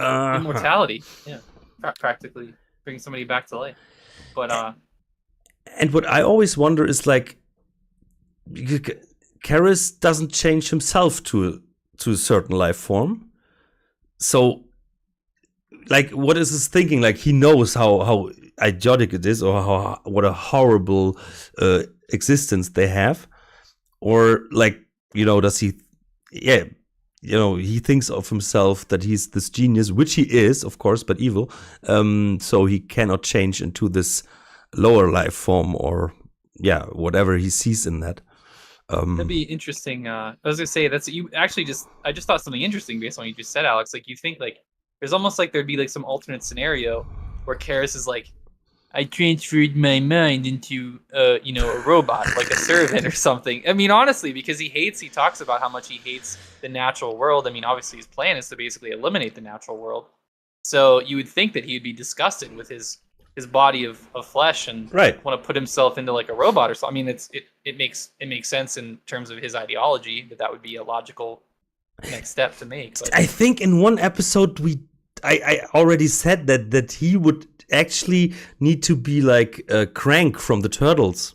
E: Immortality. Yeah. Practically bringing somebody back to life. But
C: And what I always wonder is like, Karis doesn't change himself to a certain life form. So, like, what is his thinking? Like, he knows how idiotic it is, or what a horrible existence they have, or like, does he? Yeah, he thinks of himself that he's this genius, which he is, of course, but evil. So he cannot change into this lower life form, or whatever he sees in that.
E: That'd be interesting. I was gonna say I just thought something interesting based on what you just said, Alex. Like, you think like there's almost like there'd be like some alternate scenario where Karis is like, I transferred my mind into a robot, like a servant or something. I mean, honestly, because he talks about how much he hates the natural world. I mean, obviously his plan is to basically eliminate the natural world. So you would think that he would be disgusted with his body of flesh and want to put himself into like a robot or something. I mean, it makes sense in terms of his ideology that would be a logical next step to make. But
C: I think in one episode I already said that he would actually need to be like Crank from the Turtles.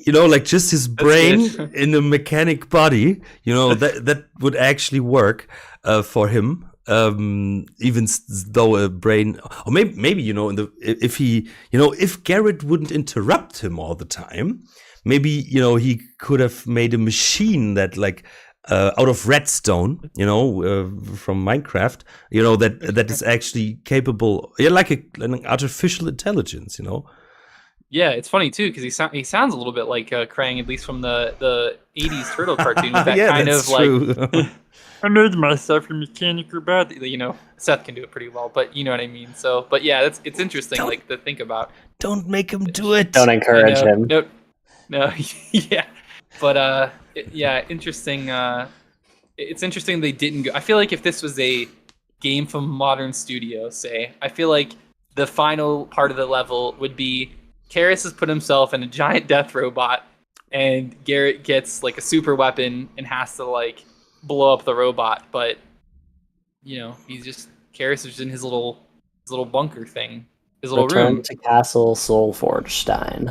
C: Like just his brain in a mechanic body. That would actually work for him. Even though a brain, or maybe if Garrett wouldn't interrupt him all the time, maybe he could have made a machine that like out of redstone, from Minecraft, that is actually capable, like an artificial intelligence,
E: Yeah, it's funny too because he sounds a little bit like Krang, at least from the 80s turtle cartoon, with that kind of
C: true.
E: like I made myself a mechanic robot. Seth can do it pretty well, but you know what I mean. So, but yeah, it's interesting, like to think about.
C: Don't make him do it.
D: Don't encourage him.
E: No, yeah, but interesting. It's interesting they didn't go. I feel like if this was a game from Modern Studio, say, I feel like the final part of the level would be Karis has put himself in a giant death robot, and Garrett gets like a super weapon and has to like blow up the robot. But Karis is just in his little bunker thing, his little room.
D: To Castle Soulforge Stein.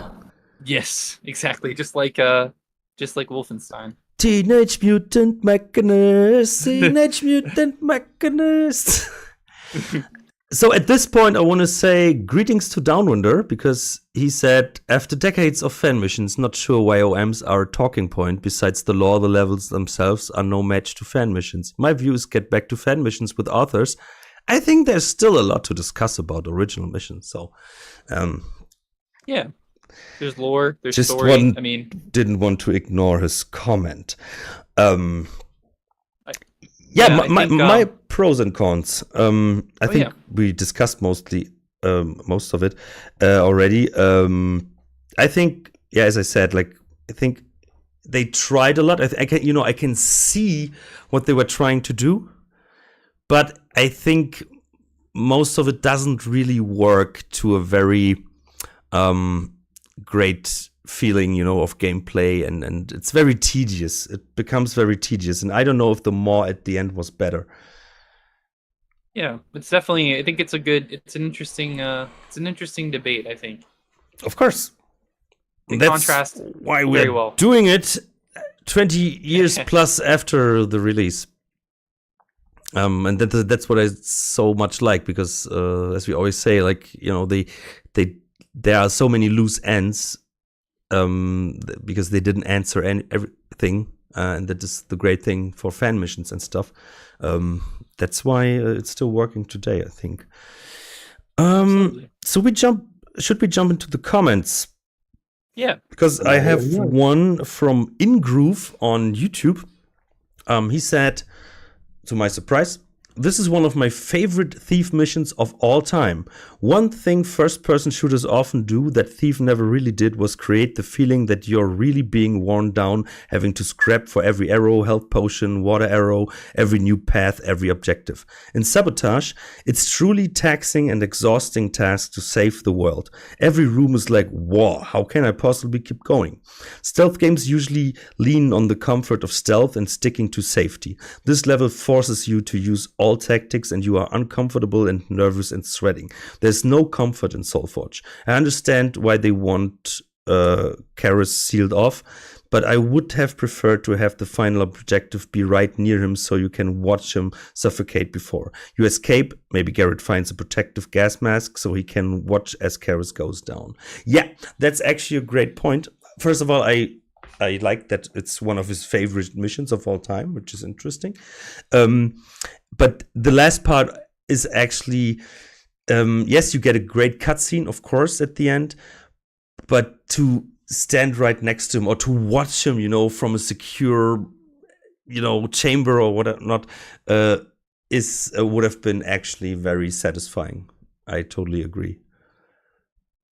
E: Yes, exactly. Just like Wolfenstein.
C: Teenage Mutant Machinist, Teenage Mutant Machinist. So at this point, I want to say greetings to Downwinder, because he said, after decades of fan missions, not sure why OMs are a talking point. Besides the lore, the levels themselves are no match to fan missions. My view is get back to fan missions with authors. I think there's still a lot to discuss about original missions. So,
E: yeah. There's lore, there's
C: just
E: story.
C: Didn't want to ignore his comment. My pros and cons. I think we discussed most of it already. I think, as I said, like I think they tried a lot. I can see what they were trying to do, but I think most of it doesn't really work to a very great feeling, of gameplay, and it's very tedious. It becomes very tedious, and I don't know if the more at the end was better.
E: Yeah, it's definitely. I think it's an interesting debate. I think.
C: Of course.
E: That's contrast
C: why we're doing it 20 years plus after the release. And that's what I so much like, because as we always say, like, there are so many loose ends because they didn't answer everything, and that is the great thing for fan missions and stuff. That's why it's still working today, I think. So should we jump into the comments?
E: Yeah.
C: Because I have one from Ingroove on YouTube. He said, to my surprise, This is one of my favorite Thief missions of all time. One thing first-person shooters often do that Thief never really did was create the feeling that you're really being worn down, having to scrap for every arrow, health potion, water arrow, every new path, every objective. In Sabotage, it's truly taxing and exhausting task to save the world. Every room is like, whoa, how can I possibly keep going? Stealth games usually lean on the comfort of stealth and sticking to safety. This level forces you to use all tactics and you are uncomfortable and nervous and sweating. There's no comfort in Soulforge. I understand why they want Karis sealed off, but I would have preferred to have the final objective be right near him so you can watch him suffocate before. You escape, maybe Garrett finds a protective gas mask so he can watch as Karis goes down. Yeah, that's actually a great point. First of all, I like that it's one of his favorite missions of all time, which is interesting. But the last part is actually, yes, you get a great cutscene, of course, at the end, but to stand right next to him or to watch him, from a secure, chamber or whatnot, would have been actually very satisfying. I totally agree.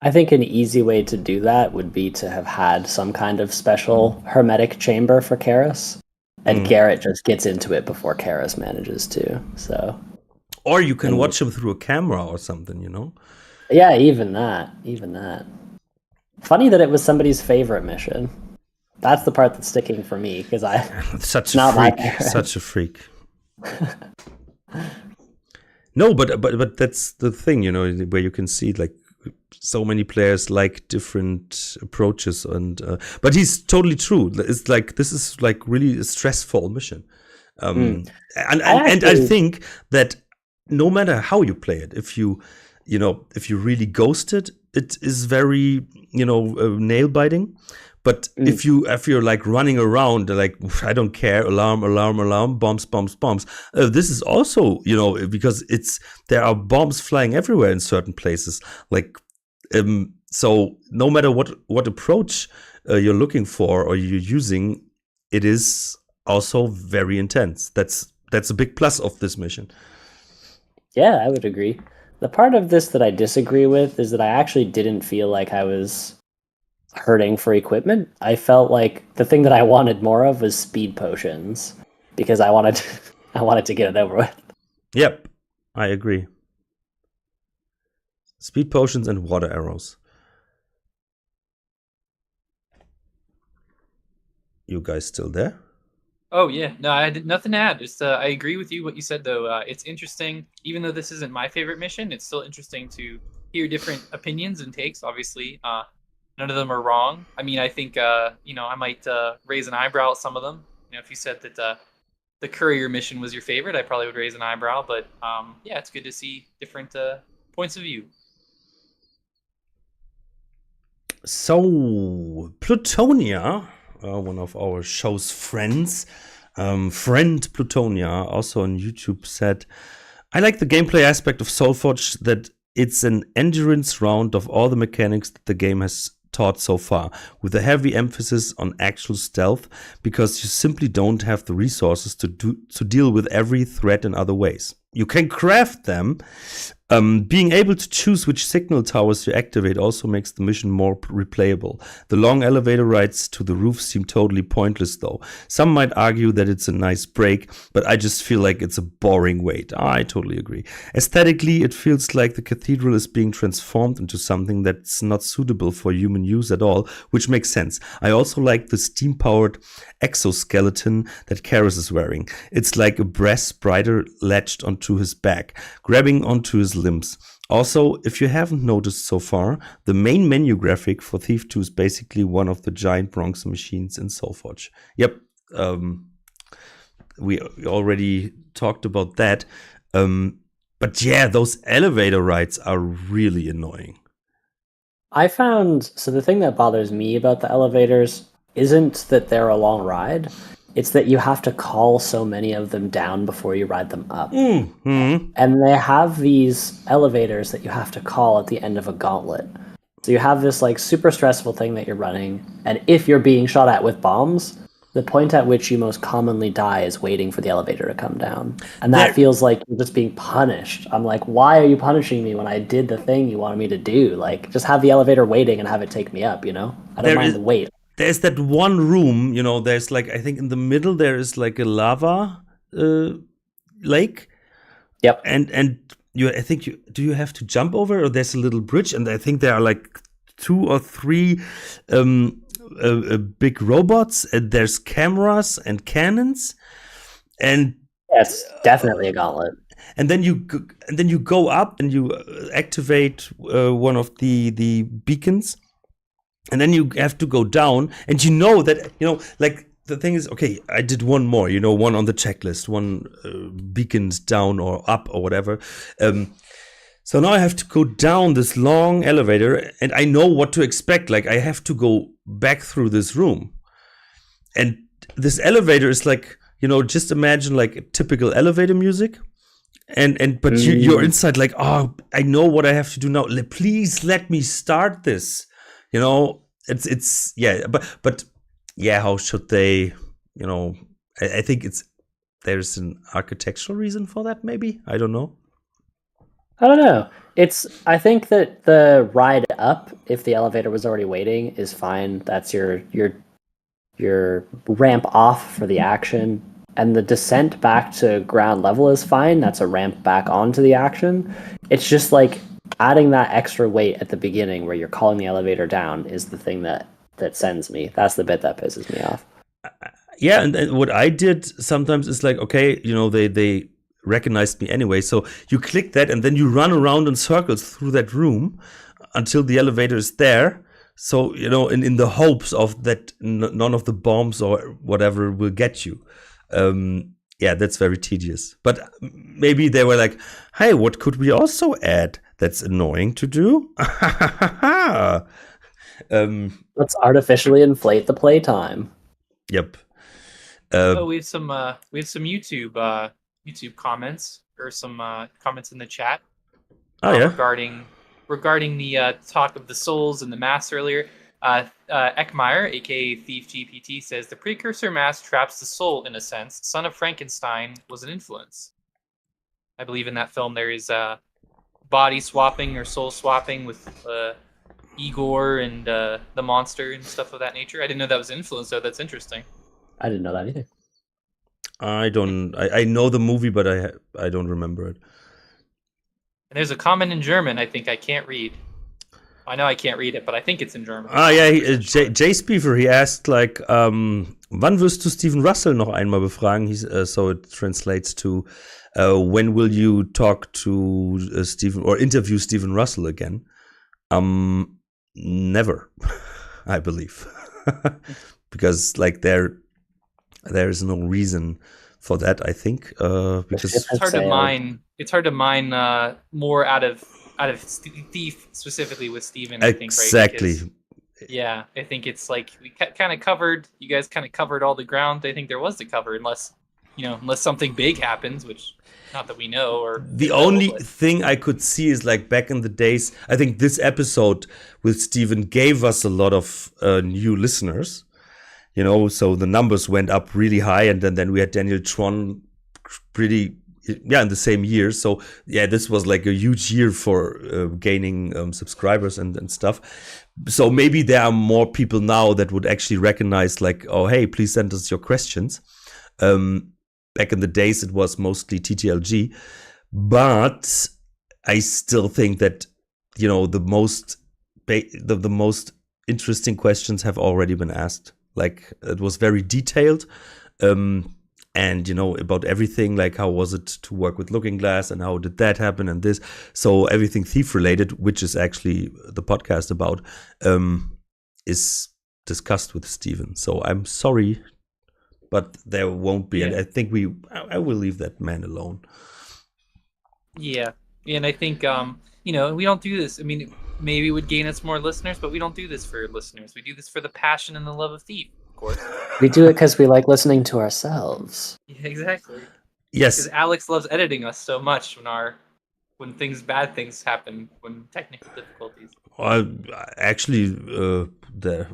D: I think an easy way to do that would be to have had some kind of special hermetic chamber for Karis. And Garrett just gets into it before Karis manages to. So,
C: or you can watch him through a camera or something,
D: Yeah, even that. Funny that it was somebody's favorite mission. That's the part that's sticking for me because
C: such a freak. No, but that's the thing, where you can see like so many players like different approaches, and but he's totally true. It's like this is like really a stressful mission, and I think that no matter how you play it, if you really ghost it, it is very nail biting. But if you're like running around, like I don't care, alarm, bombs, this is also because there are bombs flying everywhere in certain places. Like so, no matter what approach you're looking for or you're using, it is also very intense. That's a big plus of this mission.
D: Yeah, I would agree. The part of this that I disagree with is that I actually didn't feel like I was hurting for equipment. I felt like the thing that I wanted more of was speed potions because I wanted to get it over with.
C: Yep, I agree. Speed potions and water arrows. You guys still there?
E: Oh yeah, no, I had nothing to add. Just I agree with you what you said though. It's interesting, even though this isn't my favorite mission. It's still interesting to hear different opinions and takes. Obviously, none of them are wrong. I mean, I think I might raise an eyebrow at some of them. If you said that the courier mission was your favorite, I probably would raise an eyebrow. But yeah, it's good to see different points of view.
C: So, Plutonia, one of our show's friends, friend Plutonia, also on YouTube, said, I like the gameplay aspect of Soulforge, that it's an endurance round of all the mechanics that the game has taught so far, with a heavy emphasis on actual stealth, because you simply don't have the resources to deal with every threat in other ways. You can craft them. Being able to choose which signal towers you activate also makes the mission more replayable. The long elevator rides to the roof seem totally pointless though. Some might argue that it's a nice break, but I just feel like it's a boring wait. I totally agree. Aesthetically, it feels like the cathedral is being transformed into something that's not suitable for human use at all, which makes sense. I also like the steam-powered exoskeleton that Karis is wearing. It's like a brass spider latched onto his back, grabbing onto his limbs. Also, if you haven't noticed so far, the main menu graphic for Thief 2 is basically one of the giant bronze machines in Soulforge. Yep, we already talked about that. But yeah, those elevator rides are really annoying.
D: So the thing that bothers me about the elevators isn't that they're a long ride. It's that you have to call so many of them down before you ride them up.
C: Mm-hmm.
D: And they have these elevators that you have to call at the end of a gauntlet. So you have this like super stressful thing that you're running, and if you're being shot at with bombs, the point at which you most commonly die is waiting for the elevator to come down. And that
C: There-
D: feels like you're just being punished. I'm like, why are you punishing me when I did the thing you wanted me to do? Like, just have the elevator waiting and have it take me up, you know? I don't
C: There
D: mind
C: is-
D: the wait.
C: There's that one room, you know, there's like, I think in the middle there is like a lava lake.
D: Yep.
C: And do you have to jump over, or there's a little bridge, and I think there are like 2 or 3 big robots, and there's cameras and cannons, and
D: Yes, definitely a gauntlet.
C: and then you go up and you activate one of the beacons, and then you have to go down, and you know that, you know, like, the thing is, okay, I did one more, you know, one on the checklist, one beacons down or up or whatever. So now I have to go down this long elevator, and I know what to expect. Like, I have to go back through this room. And this elevator is like, you know, just imagine like a typical elevator music. But you're inside like, oh, I know what I have to do now. Please let me start this. You know, it's yeah, but yeah, how should they, you know, I think there's an architectural reason for that, maybe. I don't know.
D: I don't know. I think that the ride up, if the elevator was already waiting, is fine. That's your ramp off for the action. And the descent back to ground level is fine. That's a ramp back onto the action. It's just like adding that extra weight at the beginning where you're calling the elevator down is the thing that sends me. That's the bit that pisses me off.
C: Yeah, and what I did sometimes is like, okay, you know, they recognized me anyway, so you click that and then you run around in circles through that room until the elevator is there. So, you know, in the hopes of that none of the bombs or whatever will get you. Yeah, that's very tedious. But maybe they were like, hey, what could we also add that's annoying to do?
D: Let's artificially inflate the playtime.
C: Yep.
E: We have some YouTube comments, or some comments in the chat.
C: Oh yeah.
E: Regarding the talk of the souls and the mass earlier. Eckmeyer, aka Thief GPT, says the precursor mass traps the soul in a sense. Son of Frankenstein was an influence. I believe in that film there is body swapping or soul swapping with Igor and the monster and stuff of that nature. I didn't know that was an influence, though. That's interesting.
D: I didn't know that either.
C: I know the movie, but I don't remember it.
E: And there's a comment in German I think I can't read. I know I can't read it, but I think it's in German.
C: Yeah, Jay Speaver, he asked like, wann wirst du Stephen Russell noch einmal befragen? So it translates to, when will you talk to Stephen or interview Stephen Russell again? Never, I believe, because like there is no reason for that. I think because
E: it's hard to mine. It's hard to mine more out of Thief specifically with Steven. I think,
C: exactly.
E: Right? Yeah, I think it's like we kind of covered. You guys kind of covered all the ground I think there was to cover, unless something big happens, which not that we know. Or
C: the only thing I could see is like back in the days. I think this episode with Steven gave us a lot of new listeners. You know, so the numbers went up really high, and then we had Daniel Tron in the same year. So yeah, this was like a huge year for gaining subscribers and stuff. So maybe there are more people now that would actually recognize like, oh, hey, please send us your questions. Back in the days, it was mostly TTLG, but I still think that, you know, the most interesting questions have already been asked. Like, it was very detailed. And, you know, about everything, like how was it to work with Looking Glass and how did that happen and this. So everything Thief related, which is actually the podcast about, is discussed with Steven. So I'm sorry, but there won't be. Yeah. And I think I will leave that man alone.
E: Yeah. And I think, you know, we don't do this. I mean, maybe it would gain us more listeners, but we don't do this for listeners. We do this for the passion and the love of Thief.
D: We do it because we like listening to ourselves.
E: Yeah, exactly.
C: Yes.
E: Because Alex loves editing us so much when bad things happen, when technical difficulties.
C: Actually,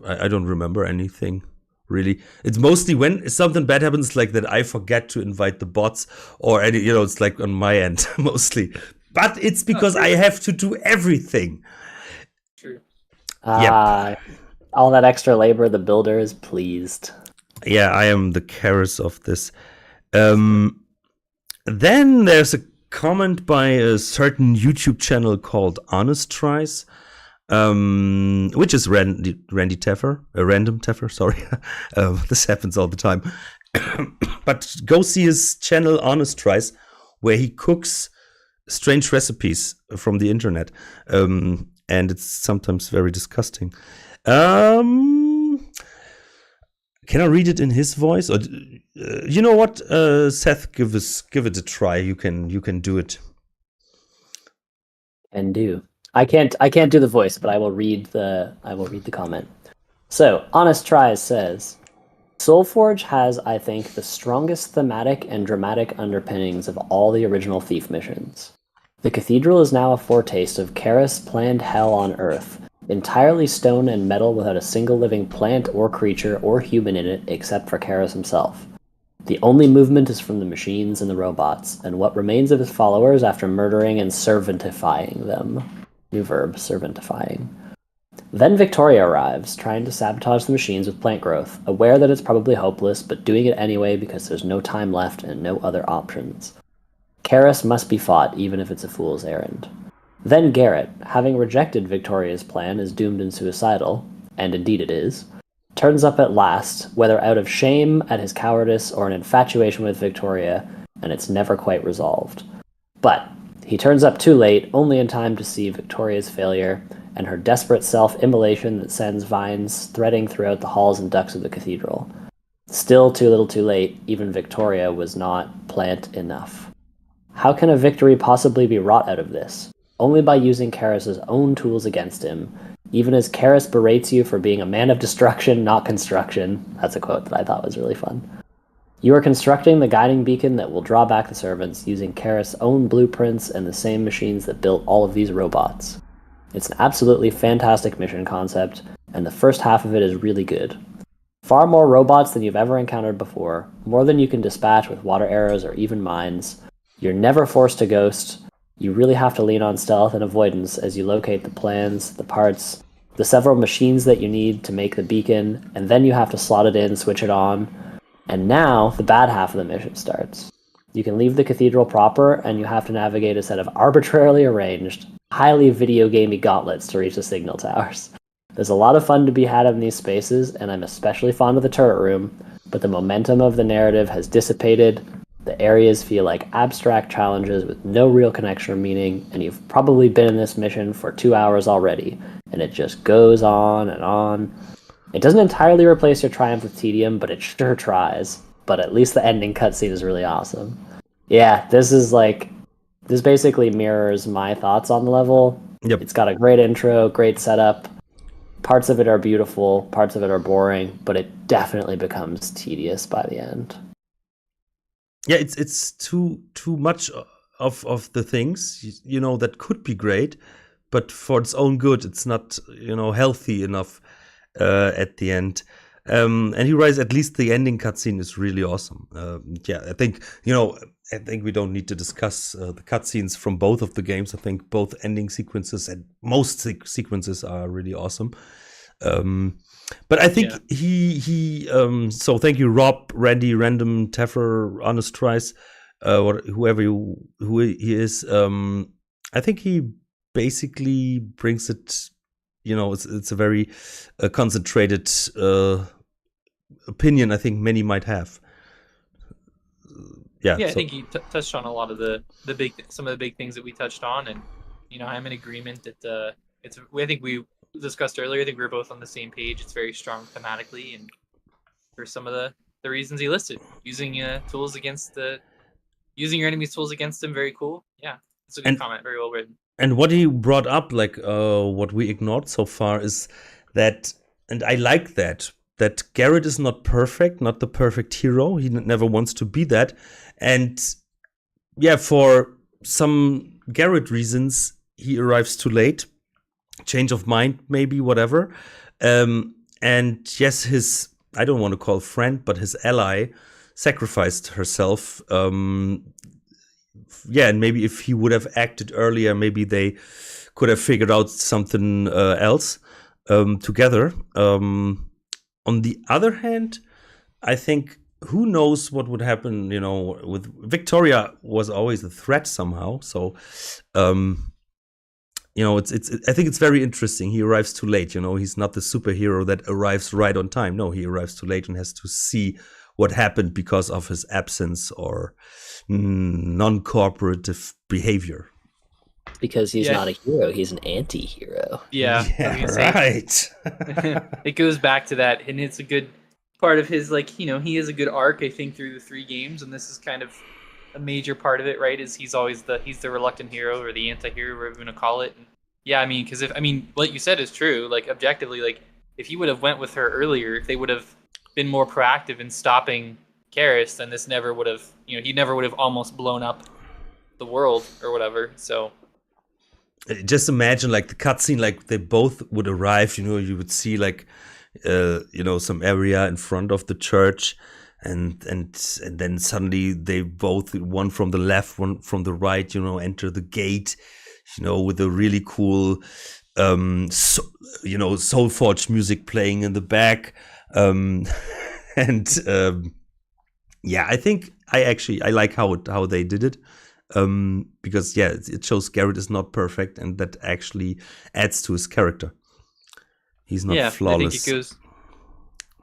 C: I don't remember anything really. It's mostly when something bad happens, like that I forget to invite the bots, or any, it's like on my end mostly. But it's because I have to do everything.
E: True.
D: All that extra labor, the builder is pleased.
C: Yeah, I am the Karis of this. Then there's a comment by a certain YouTube channel called Honest Tries, which is Randy Teffer, Random Teffer, sorry. This happens all the time. But go see his channel Honest Tries, where he cooks strange recipes from the internet. And it's sometimes very disgusting. Can I read it in his voice? Or you know what, Seth? Give it a try. You can do it.
D: And do. I can't do the voice, but I will read the comment. So, Honest Tries says, Soulforge has, I think, the strongest thematic and dramatic underpinnings of all the original Thief missions. The cathedral is now a foretaste of Karis' planned hell on Earth, entirely stone and metal without a single living plant or creature or human in it except for Karis himself. The only movement is from the machines and the robots, and what remains of his followers after murdering and servantifying them. New verb, servantifying. Then Victoria arrives, trying to sabotage the machines with plant growth, aware that it's probably hopeless, but doing it anyway because there's no time left and no other options. Karis must be fought, even if it's a fool's errand. Then Garrett, having rejected Victoria's plan as doomed and suicidal, and indeed it is, turns up at last, whether out of shame at his cowardice or an infatuation with Victoria, and it's never quite resolved. But he turns up too late, only in time to see Victoria's failure and her desperate self-immolation that sends vines threading throughout the halls and ducts of the cathedral. Still too little too late, even Victoria was not plant enough. How can a victory possibly be wrought out of this? Only by using Karis' own tools against him, even as Karis berates you for being a man of destruction, not construction. That's a quote that I thought was really fun. You are constructing the guiding beacon that will draw back the servants, using Karis' own blueprints and the same machines that built all of these robots. It's an absolutely fantastic mission concept, and the first half of it is really good. Far more robots than you've ever encountered before, more than you can dispatch with water arrows or even mines. You're never forced to ghost. You really have to lean on stealth and avoidance as you locate the plans, the parts, the several machines that you need to make the beacon, and then you have to slot it in, switch it on. And now, the bad half of the mission starts. You can leave the cathedral proper, and you have to navigate a set of arbitrarily arranged, highly video gamey gauntlets to reach the signal towers. There's a lot of fun to be had in these spaces, and I'm especially fond of the turret room, but the momentum of the narrative has dissipated. The areas feel like abstract challenges with no real connection or meaning, and you've probably been in this mission for 2 hours already, and it just goes on and on. It doesn't entirely replace your triumph with tedium, but it sure tries. But at least the ending cutscene is really awesome. Yeah, this basically mirrors my thoughts on the level.
C: Yep.
D: It's got a great intro, great setup. Parts of it are beautiful, parts of it are boring, but it definitely becomes tedious by the end.
C: Yeah, it's too much of the things, that could be great, but for its own good, it's not, healthy enough at the end. And he writes, at least the ending cutscene is really awesome. I think we don't need to discuss the cutscenes from both of the games. I think both ending sequences and most sequences are really awesome. But I think so thank you, Rob, Randy, Random, Teffer, Honest Tries, whoever who he is. I think he basically brings it, it's a very concentrated opinion I think many might have.
E: I think he touched on a lot of some of the big things that we touched on, and I'm in agreement that I think we discussed earlier. I think we were both on the same page. It's very strong thematically, and for some of the reasons he listed, using your enemy's tools against them, very cool. Yeah, it's a good comment, very well written. And
C: what he brought up, what we ignored so far, is that, and I like that Garrett is not perfect, not the perfect hero. He never wants to be that. And for some Garrett reasons, he arrives too late. Change of mind, maybe, whatever. And yes, I don't want to call friend, but his ally sacrificed herself. Yeah, and maybe if he would have acted earlier, maybe they could have figured out something else together. On the other hand, I think who knows what would happen, with Victoria was always a threat somehow. So, it's I think it's very interesting. He arrives too late, he's not the superhero that arrives right on time. No, he arrives too late and has to see what happened because of his absence or non-cooperative behavior.
D: Because he's not a hero, he's an anti-hero.
E: Yeah,
C: right.
E: It goes back to that, and it's a good part of his, he has a good arc, I think, through the 3 games, and this is kind of a major part of it, right? Is he's always he's the reluctant hero or the anti-hero, whatever we're going to call it. And yeah, because what you said is true. Objectively, if he would have went with her earlier, if they would have been more proactive in stopping Karis, then this never would have, he never would have almost blown up the world or whatever. So
C: just imagine the cutscene, they both would arrive, you would see some area in front of the church, and then suddenly they both, one from the left, one from the right, enter the gate, with a really cool Soulforge music playing in the back. I think I like how they did it, because it shows Garrett is not perfect, and that actually adds to his character. He's not flawless.
E: I think it goes.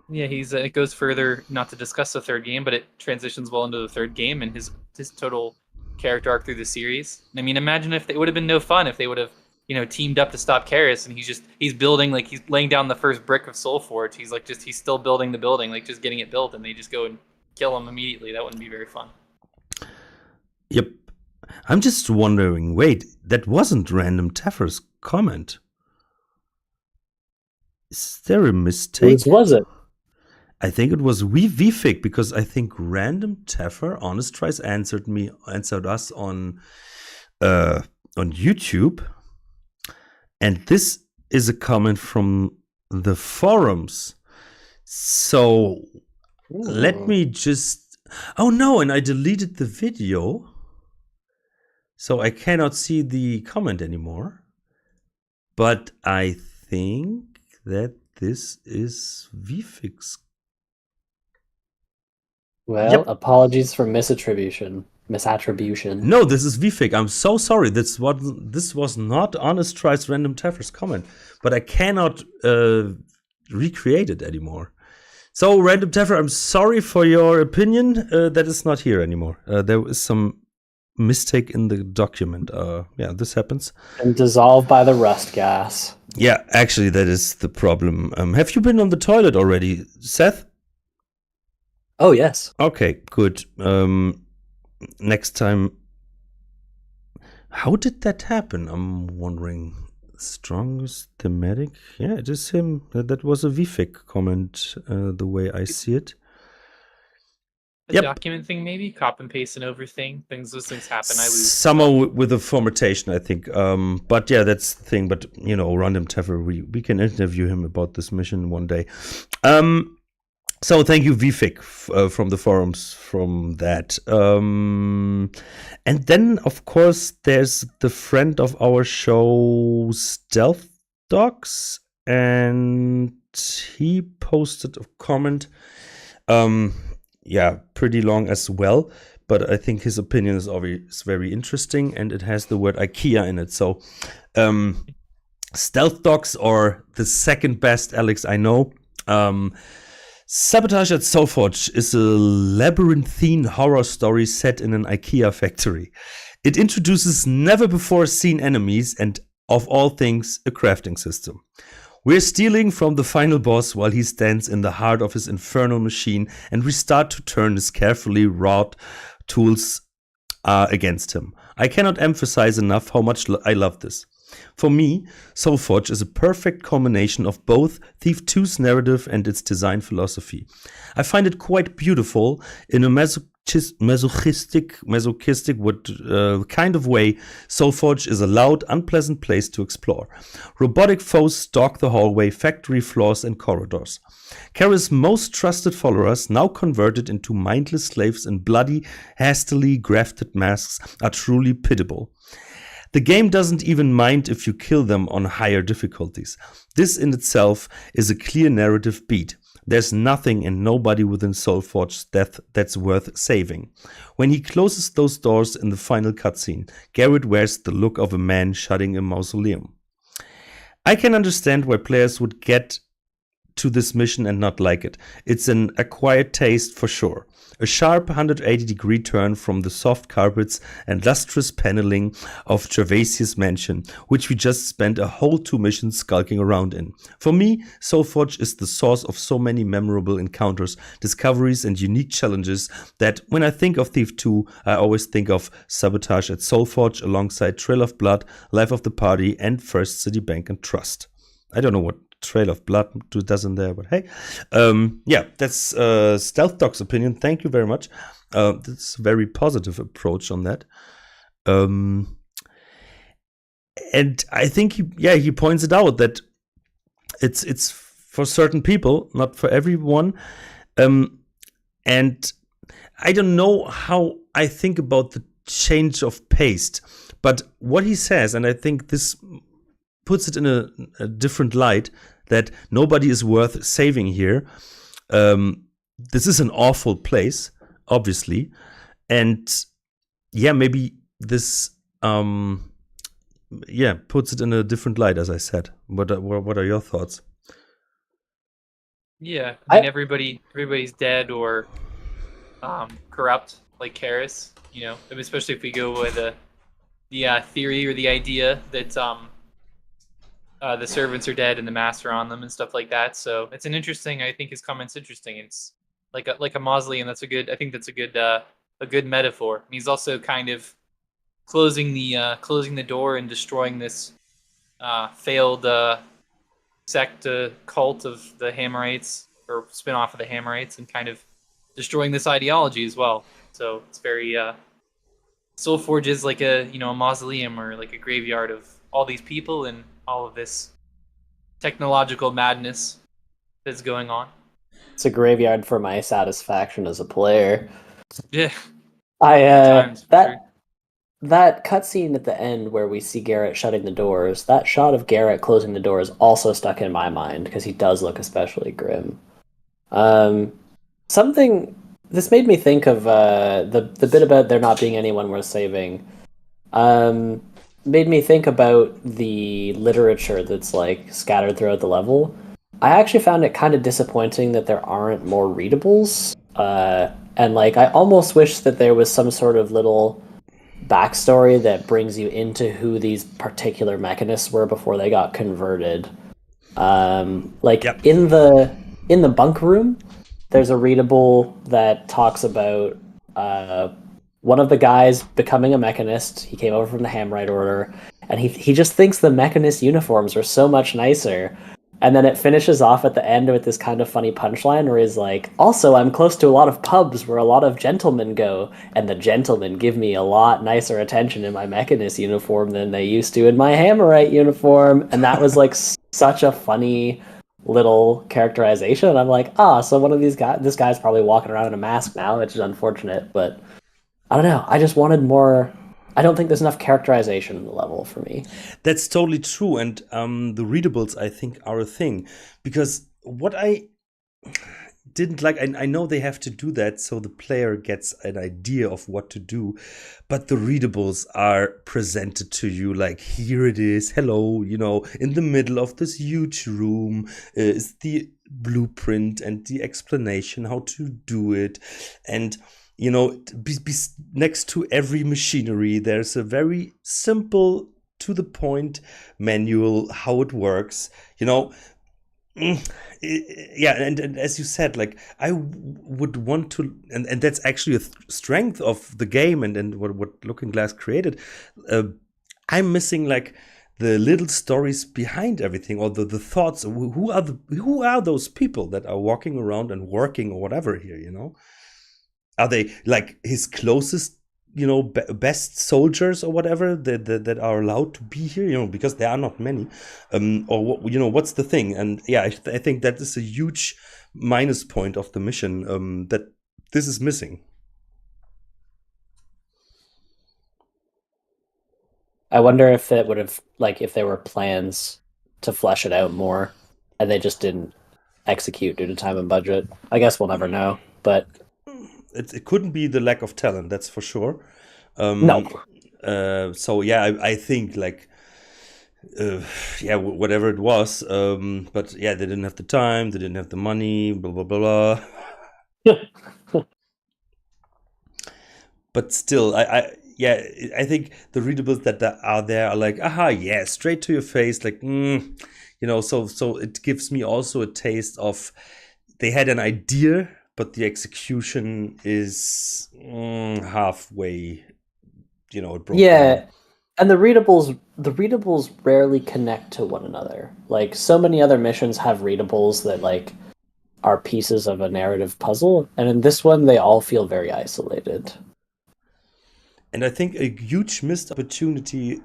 E: Yeah, it goes further. Not to discuss the 3rd game, but it transitions well into the 3rd game and his total character arc through the series. Imagine if it would have been no fun if they would have teamed up to stop Karis, and he's building, he's laying down the first brick of Soulforge. He's still building the building, just getting it built, and they just go and kill him immediately. That wouldn't be very fun.
C: Yep. I'm just wondering, wait, that wasn't Random Teffer's comment. Is there a mistake?
D: Whose was it?
C: I think it was VFig, because I think Random Teffer, Honest Tries, answered us on YouTube. And this is a comment from the forums. So let me just... Oh no, and I deleted the video. So I cannot see the comment anymore. But I think that this is VFig's.
D: Well, apologies for misattribution.
C: No, this is VFig. I'm so sorry. This was not Honest Tries Random Teffer's comment, but I cannot recreate it anymore. So, Random Teffer, I'm sorry for your opinion. That is not here anymore. There was some mistake in the document. This happens.
D: And dissolved by the rust gas.
C: Yeah, actually, that is the problem. Have you been on the toilet already, Seth?
D: Oh, yes.
C: Okay, good. Next time. How did that happen? I'm wondering. Strongest thematic? Yeah, it is him. That was a VFig comment, the way I see it.
E: The document thing, maybe? Copy and paste and over thing? Those things happen. I lose.
C: Somehow with the formattation, I think. But yeah, that's the thing. But, Random Teffer, we can interview him about this mission one day. So thank you, VFig, from the forums, from that. And then, of course, there's the friend of our show, Stealth Dogs, and he posted a comment. Pretty long as well, but I think his opinion is always very interesting, and it has the word IKEA in it. So, Stealth Dogs, or the second best Alex I know. Sabotage at Soulforge is a labyrinthine horror story set in an IKEA factory. It introduces never-before-seen enemies and, of all things, a crafting system. We're stealing from the final boss while he stands in the heart of his infernal machine, and we start to turn his carefully wrought tools against him. I cannot emphasize enough how much I love this. For me, Soulforge is a perfect combination of both Thief 2's narrative and its design philosophy. I find it quite beautiful in a masochistic kind of way. Soulforge is a loud, unpleasant place to explore. Robotic foes stalk the hallway, factory floors, and corridors. Kara's most trusted followers, now converted into mindless slaves in bloody, hastily grafted masks, are truly pitiable. The game doesn't even mind if you kill them on higher difficulties. This in itself is a clear narrative beat. There's nothing and nobody within Soulforge's death that's worth saving. When he closes those doors in the final cutscene, Garrett wears the look of a man shutting a mausoleum. I can understand why players would get to this mission and not like it. It's an acquired taste for sure. A sharp 180-degree turn from the soft carpets and lustrous paneling of Gervasius' mansion, which we just spent a whole 2 missions skulking around in. For me, Soulforge is the source of so many memorable encounters, discoveries, and unique challenges that when I think of Thief 2, I always think of Sabotage at Soulforge alongside Trail of Blood, Life of the Party, and First City Bank and Trust. I don't know what Trail of Blood does in there, but hey, yeah, that's Stealth Dog's opinion. Thank you very much. That's a very positive approach on that. And I think he points it out that it's for certain people, not for everyone. And I don't know how I think about the change of pace, but what he says, and I think this puts it in a different light, that nobody is worth saving here. This is an awful place, obviously. And yeah, maybe this puts it in a different light, as I said. What are your thoughts?
E: Yeah, I mean, everybody's dead or corrupt, like Karis, you know, especially if we go with the theory or the idea that the servants are dead and the masks are on them and stuff like that. So it's an interesting. I think his comment's interesting. It's like a mausoleum. That's a good. I think that's a good metaphor. And he's also kind of closing the door and destroying this failed sect cult of the Hammerites, or spin-off of the Hammerites, and kind of destroying this ideology as well. So it's very Soulforge is like a mausoleum or like a graveyard of all these people and all of this technological madness that's going on.
D: It's a graveyard for my satisfaction as a player.
E: Yeah.
D: That cutscene at the end where we see Garrett shutting the doors, that shot of Garrett closing the doors also stuck in my mind because he does look especially grim. This made me think of the bit about there not being anyone worth saving. Made me think about the literature that's like scattered throughout the level. I actually found it kind of disappointing that there aren't more readables. And like I almost wish that there was some sort of little backstory that brings you into who these particular mechanists were before they got converted. In the bunk room, there's a readable that talks about one of the guys becoming a mechanist. He came over from the Hamrite Order, and he just thinks the mechanist uniforms are so much nicer. And then it finishes off at the end with this kind of funny punchline where he's like, also, I'm close to a lot of pubs where a lot of gentlemen go, and the gentlemen give me a lot nicer attention in my mechanist uniform than they used to in my Hammerite uniform. And that was like such a funny little characterization. And I'm like, so one of these guys, this guy's probably walking around in a mask now, which is unfortunate, but I don't know. I just wanted more. I don't think there's enough characterization in the level for me.
C: That's totally true. And the readables, I think, are a thing. Because what I didn't like, and I know they have to do that so the player gets an idea of what to do, but the readables are presented to you like, here it is, hello, in the middle of this huge room is the blueprint and the explanation how to do it. And next to every machinery, there's a very simple, to the point manual how it works. And as you said, like I would want to, and that's actually a strength of the game and what Looking Glass created. I'm missing like the little stories behind everything, or the thoughts. Who are those people that are walking around and working or whatever here? Are they like his closest, best soldiers or whatever that are allowed to be here? Because there are not many. Or what's the thing? And yeah, I think that is a huge minus point of the mission, that this is missing.
D: I wonder if it would have, like, if there were plans to flesh it out more and they just didn't execute due to time and budget. I guess we'll never know, but
C: it couldn't be the lack of talent, that's for sure.
D: no.
C: So yeah, I think like whatever it was, but yeah, they didn't have the time, they didn't have the money, blah blah blah blah. But still, I think the readables that are there are like, aha, yeah, straight to your face, like, so it gives me also a taste of they had an idea, but the execution is halfway, it broke down.
D: And the readables rarely connect to one another. Like, so many other missions have readables that like are pieces of a narrative puzzle, and in this one they all feel very isolated.
C: And I think a huge missed opportunity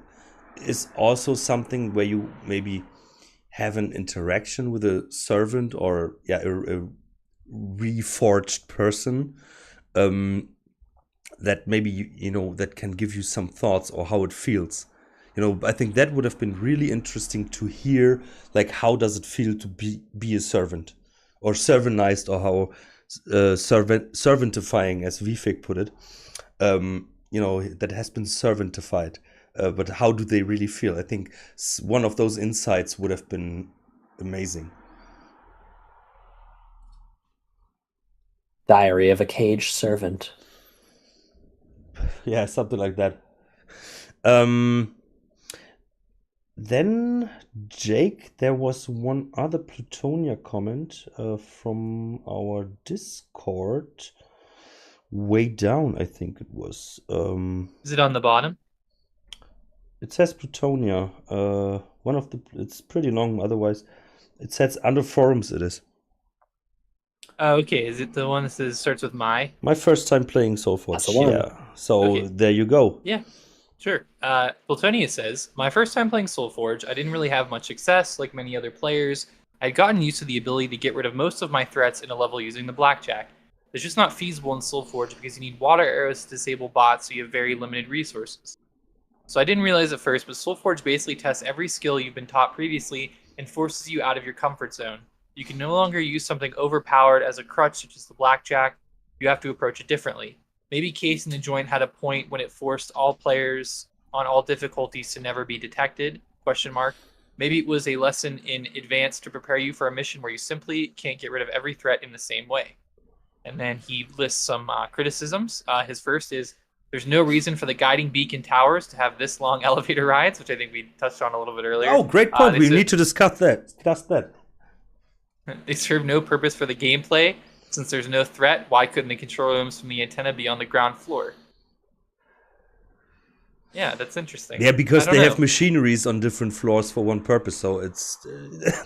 C: is also something where you maybe have an interaction with a servant or a reforged person, that maybe that can give you some thoughts or how it feels. I think that would have been really interesting to hear, like, how does it feel to be a servant or servantized, or how servantifying, as Vivek put it, that has been servantified, but how do they really feel? I think one of those insights would have been amazing.
D: Diary of a Caged Servant.
C: Yeah, something like that. Then, Jake, there was one other Plutonia comment from our Discord. Way down, I think it was.
E: Is it on the bottom?
C: It says Plutonia. It's pretty long, otherwise. It says under forums it is.
E: Oh, okay. Is it the one that starts with my?
C: My first time playing Soulforge.
D: That's the one.
C: Yeah. So
E: Okay.
C: there you go.
E: Yeah, sure. Plutonia says, my first time playing Soulforge, I didn't really have much success like many other players. I had gotten used to the ability to get rid of most of my threats in a level using the blackjack. It's just not feasible in Soulforge because you need water arrows to disable bots, so you have very limited resources. So I didn't realize at first, but Soulforge basically tests every skill you've been taught previously and forces you out of your comfort zone. You can no longer use something overpowered as a crutch, such as the blackjack. You have to approach it differently. Maybe Case in the Joint had a point when it forced all players on all difficulties to never be detected, ? Maybe it was a lesson in advance to prepare you for a mission where you simply can't get rid of every threat in the same way. And then he lists some criticisms. His first is, there's no reason for the guiding beacon towers to have this long elevator rides, which I think we touched on a little bit earlier.
C: Oh, great point. We need to discuss that.
E: They serve no purpose for the gameplay. Since there's no threat, why couldn't the control rooms from the antenna be on the ground floor? Yeah, that's interesting.
C: Yeah, because they have machineries on different floors for one purpose, so it's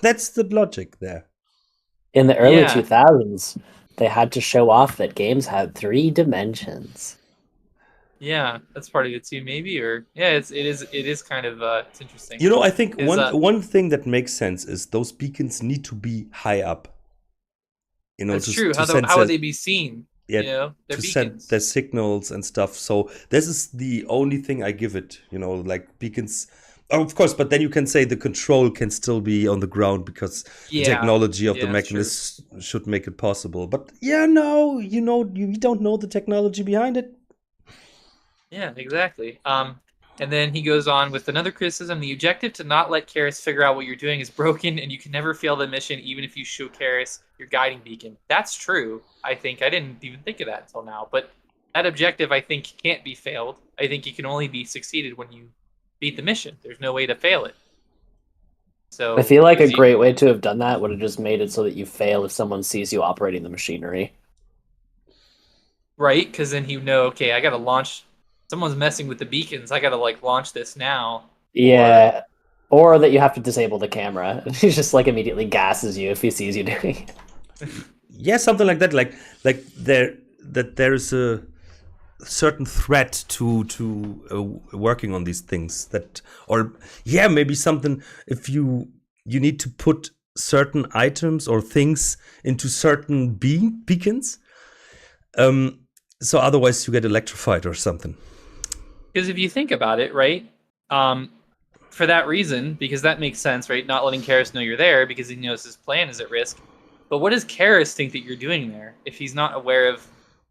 C: that's the logic there.
D: In the early 2000s, they had to show off that games had 3 dimensions.
E: Yeah, that's part of it too, maybe, or it is kind of it's interesting.
C: I think one thing that makes sense is those beacons need to be high up.
E: That's true. How would they be seen?
C: Yeah, to send their signals and stuff. So this is the only thing I give it. Like beacons. Oh, of course, but then you can say the control can still be on the ground because the technology of the mechanist should make it possible. But you don't know the technology behind it.
E: Yeah, exactly. And then he goes on with another criticism. The objective to not let Karis figure out what you're doing is broken, and you can never fail the mission even if you show Karis your guiding beacon. That's true, I think. I didn't even think of that until now. But that objective, I think, can't be failed. I think it can only be succeeded when you beat the mission. There's no way to fail it. So
D: I feel like a great way to have done that would have just made it so that you fail if someone sees you operating the machinery.
E: Right, because then you know, okay, I got to launch... Someone's messing with the beacons. I got to, launch this now.
D: Yeah. Or that you have to disable the camera. He just like immediately gasses you if he sees you doing it.
C: Yeah, something like that. Like there is a certain threat to working on these things. That, or yeah, maybe something, if you need to put certain items or things into certain beacons, so otherwise you get electrified or something.
E: Because if you think about it, right, for that reason, because that makes sense, right? Not letting Karis know you're there because he knows his plan is at risk. But what does Karis think that you're doing there if he's not aware of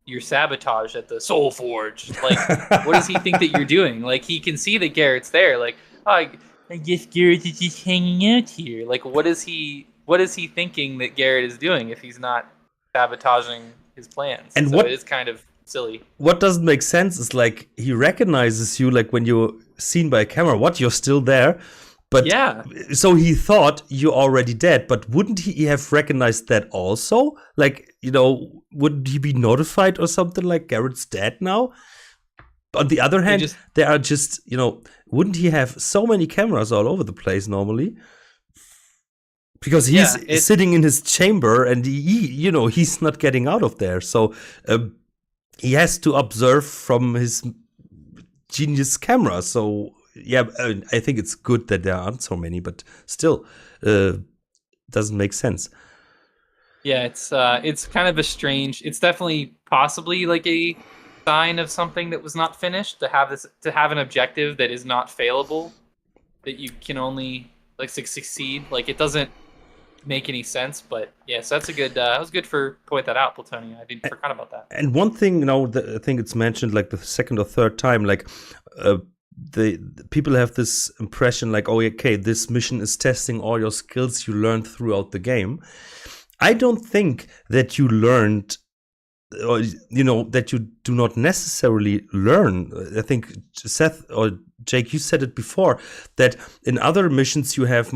E: your sabotage at the Soulforge? Like, what does he think that you're doing? Like, he can see that Garrett's there. Like, oh, I guess Garrett is just hanging out here. Like, what is he thinking that Garrett is doing if he's not sabotaging his plans?
C: And
E: so
C: what
E: it is kind of silly.
C: What doesn't make sense is like he recognizes you, like when you're seen by a camera. What, you're still there? But
E: yeah.
C: So he thought you're already dead, but wouldn't he have recognized that also? Like, wouldn't he be notified or something like Garrett's dead now? On the other hand, there are just, wouldn't he have so many cameras all over the place normally? Because he's sitting in his chamber and he's not getting out of there. So he has to observe from his genius camera. So yeah, I think it's good that there aren't so many, but still, doesn't make sense.
E: Yeah, it's kind of a strange. It's definitely possibly like a sign of something that was not finished, to have an objective that is not failable, that you can only like succeed. Like, it doesn't make any sense, but yes, that's a good. That was good for point that out, Plutonian. I didn't forgot about that.
C: And one thing, I think it's mentioned like the second or third time, like the people have this impression like, oh, okay, this mission is testing all your skills you learned throughout the game. I don't think that you learned, or that you do not necessarily learn. I think Seth or Jake, you said it before, that in other missions you have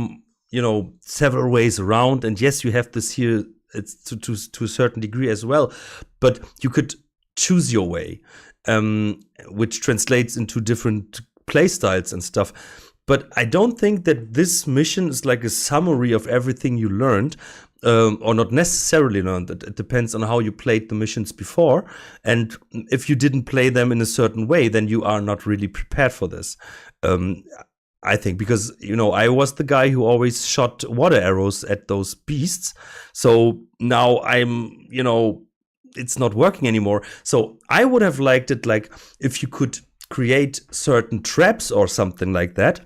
C: several ways around, and yes, you have this here, it's to a certain degree as well, but you could choose your way, which translates into different play styles and stuff. But I don't think that this mission is like a summary of everything you learned, or not necessarily learned. It depends on how you played the missions before, and if you didn't play them in a certain way, then you are not really prepared for this. I think, because I was the guy who always shot water arrows at those beasts, so now I'm it's not working anymore. So I would have liked it like if you could create certain traps or something like that,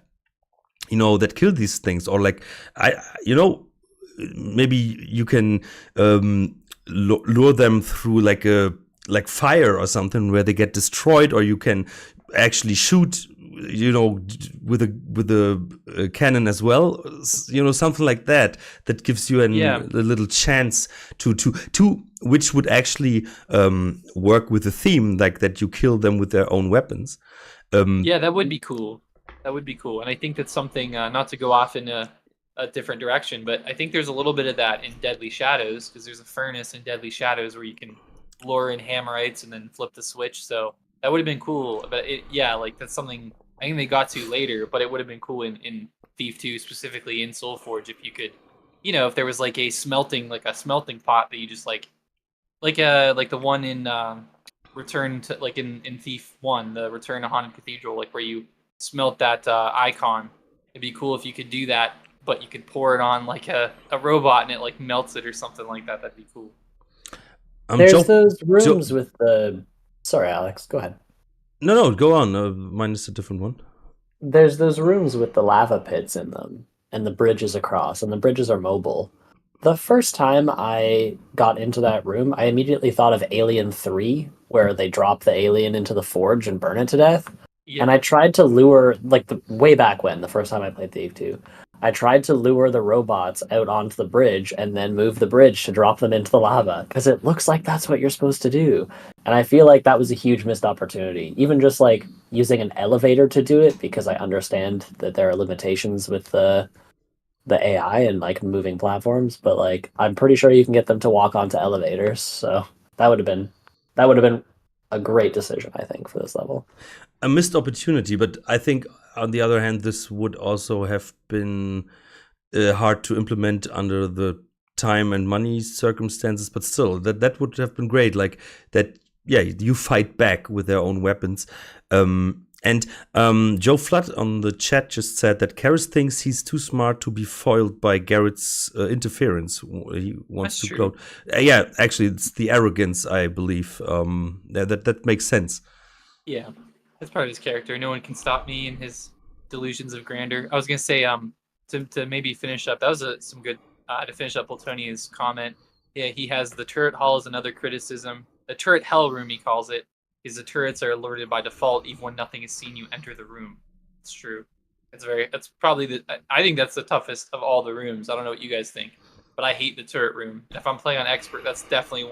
C: that kill these things, or like maybe you can lure them through like fire or something where they get destroyed, or you can actually shoot with a cannon as well, something like that gives you a little chance to which would actually work with the theme, like that you kill them with their own weapons.
E: Yeah, that would be cool. And I think that's something, not to go off in a different direction, but I think there's a little bit of that in Deadly Shadows, because there's a furnace in Deadly Shadows where you can lure in Hammerites and then flip the switch. So that would have been cool. But like that's something I think they got to later, but it would have been cool in Thief 2, specifically in Soulforge, if you could, if there was like a smelting pot that you just like the one in Return to, like in Thief 1, the Return to Haunted Cathedral, like where you smelt that icon. It'd be cool if you could do that, but you could pour it on like a robot and it like melts it or something like that. That'd be cool.
D: There's those rooms with the... Sorry, Alex, go ahead.
C: No, go on. Mine is a different one.
D: There's those rooms with the lava pits in them, and the bridges across, and the bridges are mobile. The first time I got into that room, I immediately thought of Alien 3, where they drop the alien into the forge and burn it to death. Yeah. And I tried to lure, way back when, the first time I played Thief 2, I tried to lure the robots out onto the bridge and then move the bridge to drop them into the lava, because it looks like that's what you're supposed to do. And I feel like that was a huge missed opportunity. Even just like using an elevator to do it, because I understand that there are limitations with the AI and like moving platforms, but like I'm pretty sure you can get them to walk onto elevators. So that would have been a great decision, I think, for this level.
C: A missed opportunity, but I think on the other hand, this would also have been hard to implement under the time and money circumstances, but still, that would have been great. Like that, yeah, you fight back with their own weapons. And Joe Flood on the chat just said that Karras thinks he's too smart to be foiled by Garrett's interference. He wants
E: That's
C: to
E: true.
C: gloat. Yeah, actually, it's the arrogance, I believe. That makes sense.
E: Yeah, that's part of his character. No one can stop me in his delusions of grandeur. I was gonna say, to maybe finish up. That was some good to finish up Plutonia's comment. Yeah, he has the turret hall is another criticism. The turret hell room, he calls it, is the turrets are alerted by default even when nothing is seen. You enter the room. It's true. That's probably I think that's the toughest of all the rooms. I don't know what you guys think, but I hate the turret room. If I'm playing on expert, that's definitely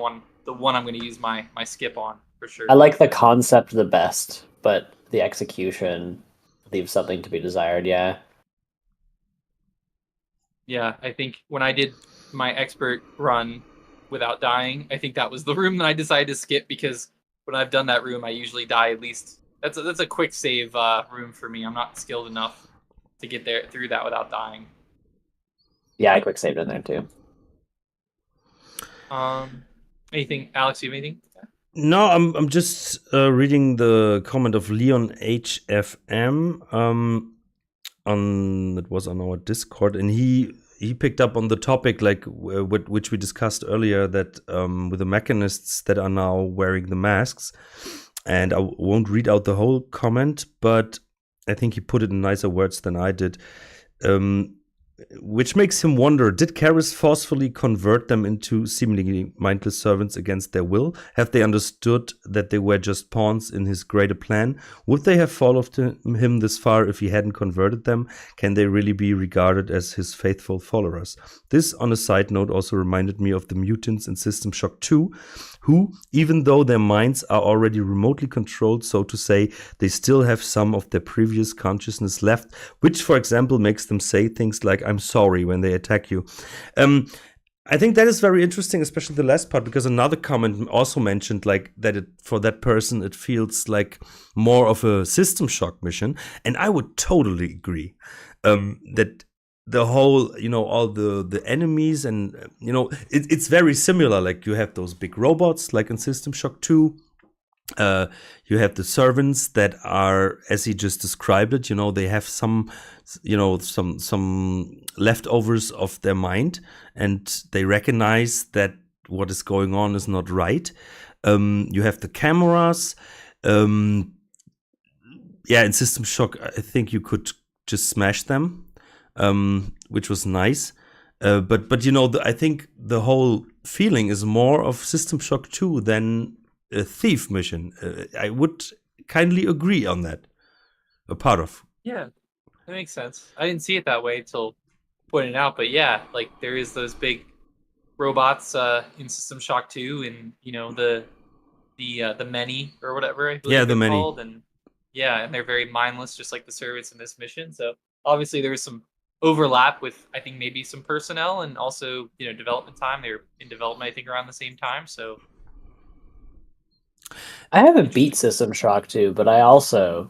E: the one I'm going to use my skip on for sure.
D: I like the concept the best, but the execution leaves something to be desired. Yeah.
E: Yeah, I think when I did my expert run without dying, I think that was the room that I decided to skip, because when I've done that room, I usually die at least. That's a quick save room for me. I'm not skilled enough to get there through that without dying.
D: Yeah, I quick saved in there too.
E: Anything, Alex? You have anything?
C: No, I'm just reading the comment of Leon HFM. It was on our Discord, and he picked up on the topic like which we discussed earlier, that with the mechanists that are now wearing the masks. And I won't read out the whole comment, but I think he put it in nicer words than I did. Which makes him wonder, did Karras forcefully convert them into seemingly mindless servants against their will? Have they understood that they were just pawns in his greater plan? Would they have followed him this far if he hadn't converted them? Can they really be regarded as his faithful followers? This, on a side note, also reminded me of the mutants in System Shock 2, who, even though their minds are already remotely controlled, so to say, they still have some of their previous consciousness left, which, for example, makes them say things like, "I'm sorry," when they attack you. I think that is very interesting, especially the last part, because another comment also mentioned like that for that person it feels like more of a System Shock mission, and I would totally agree that the whole, all the enemies, and it's very similar. Like you have those big robots, like in System Shock 2. You have the servants that are, as he just described it, they have some leftovers of their mind, and they recognize that what is going on is not right. You have the cameras. In System Shock, I think you could just smash them, which was nice. But I think the whole feeling is more of System Shock 2 than a Thief mission. I would kindly agree on that. A part of.
E: Yeah, that makes sense. I didn't see it that way until pointed out, but yeah, like there is those big robots in System Shock 2, and the many or whatever. I believe
C: the many.
E: called, and they're very mindless, just like the servants in this mission. So obviously there was some overlap with, I think, maybe some personnel and also development time. They were in development, I think, around the same time. So
D: I haven't beat System Shock 2, but I also,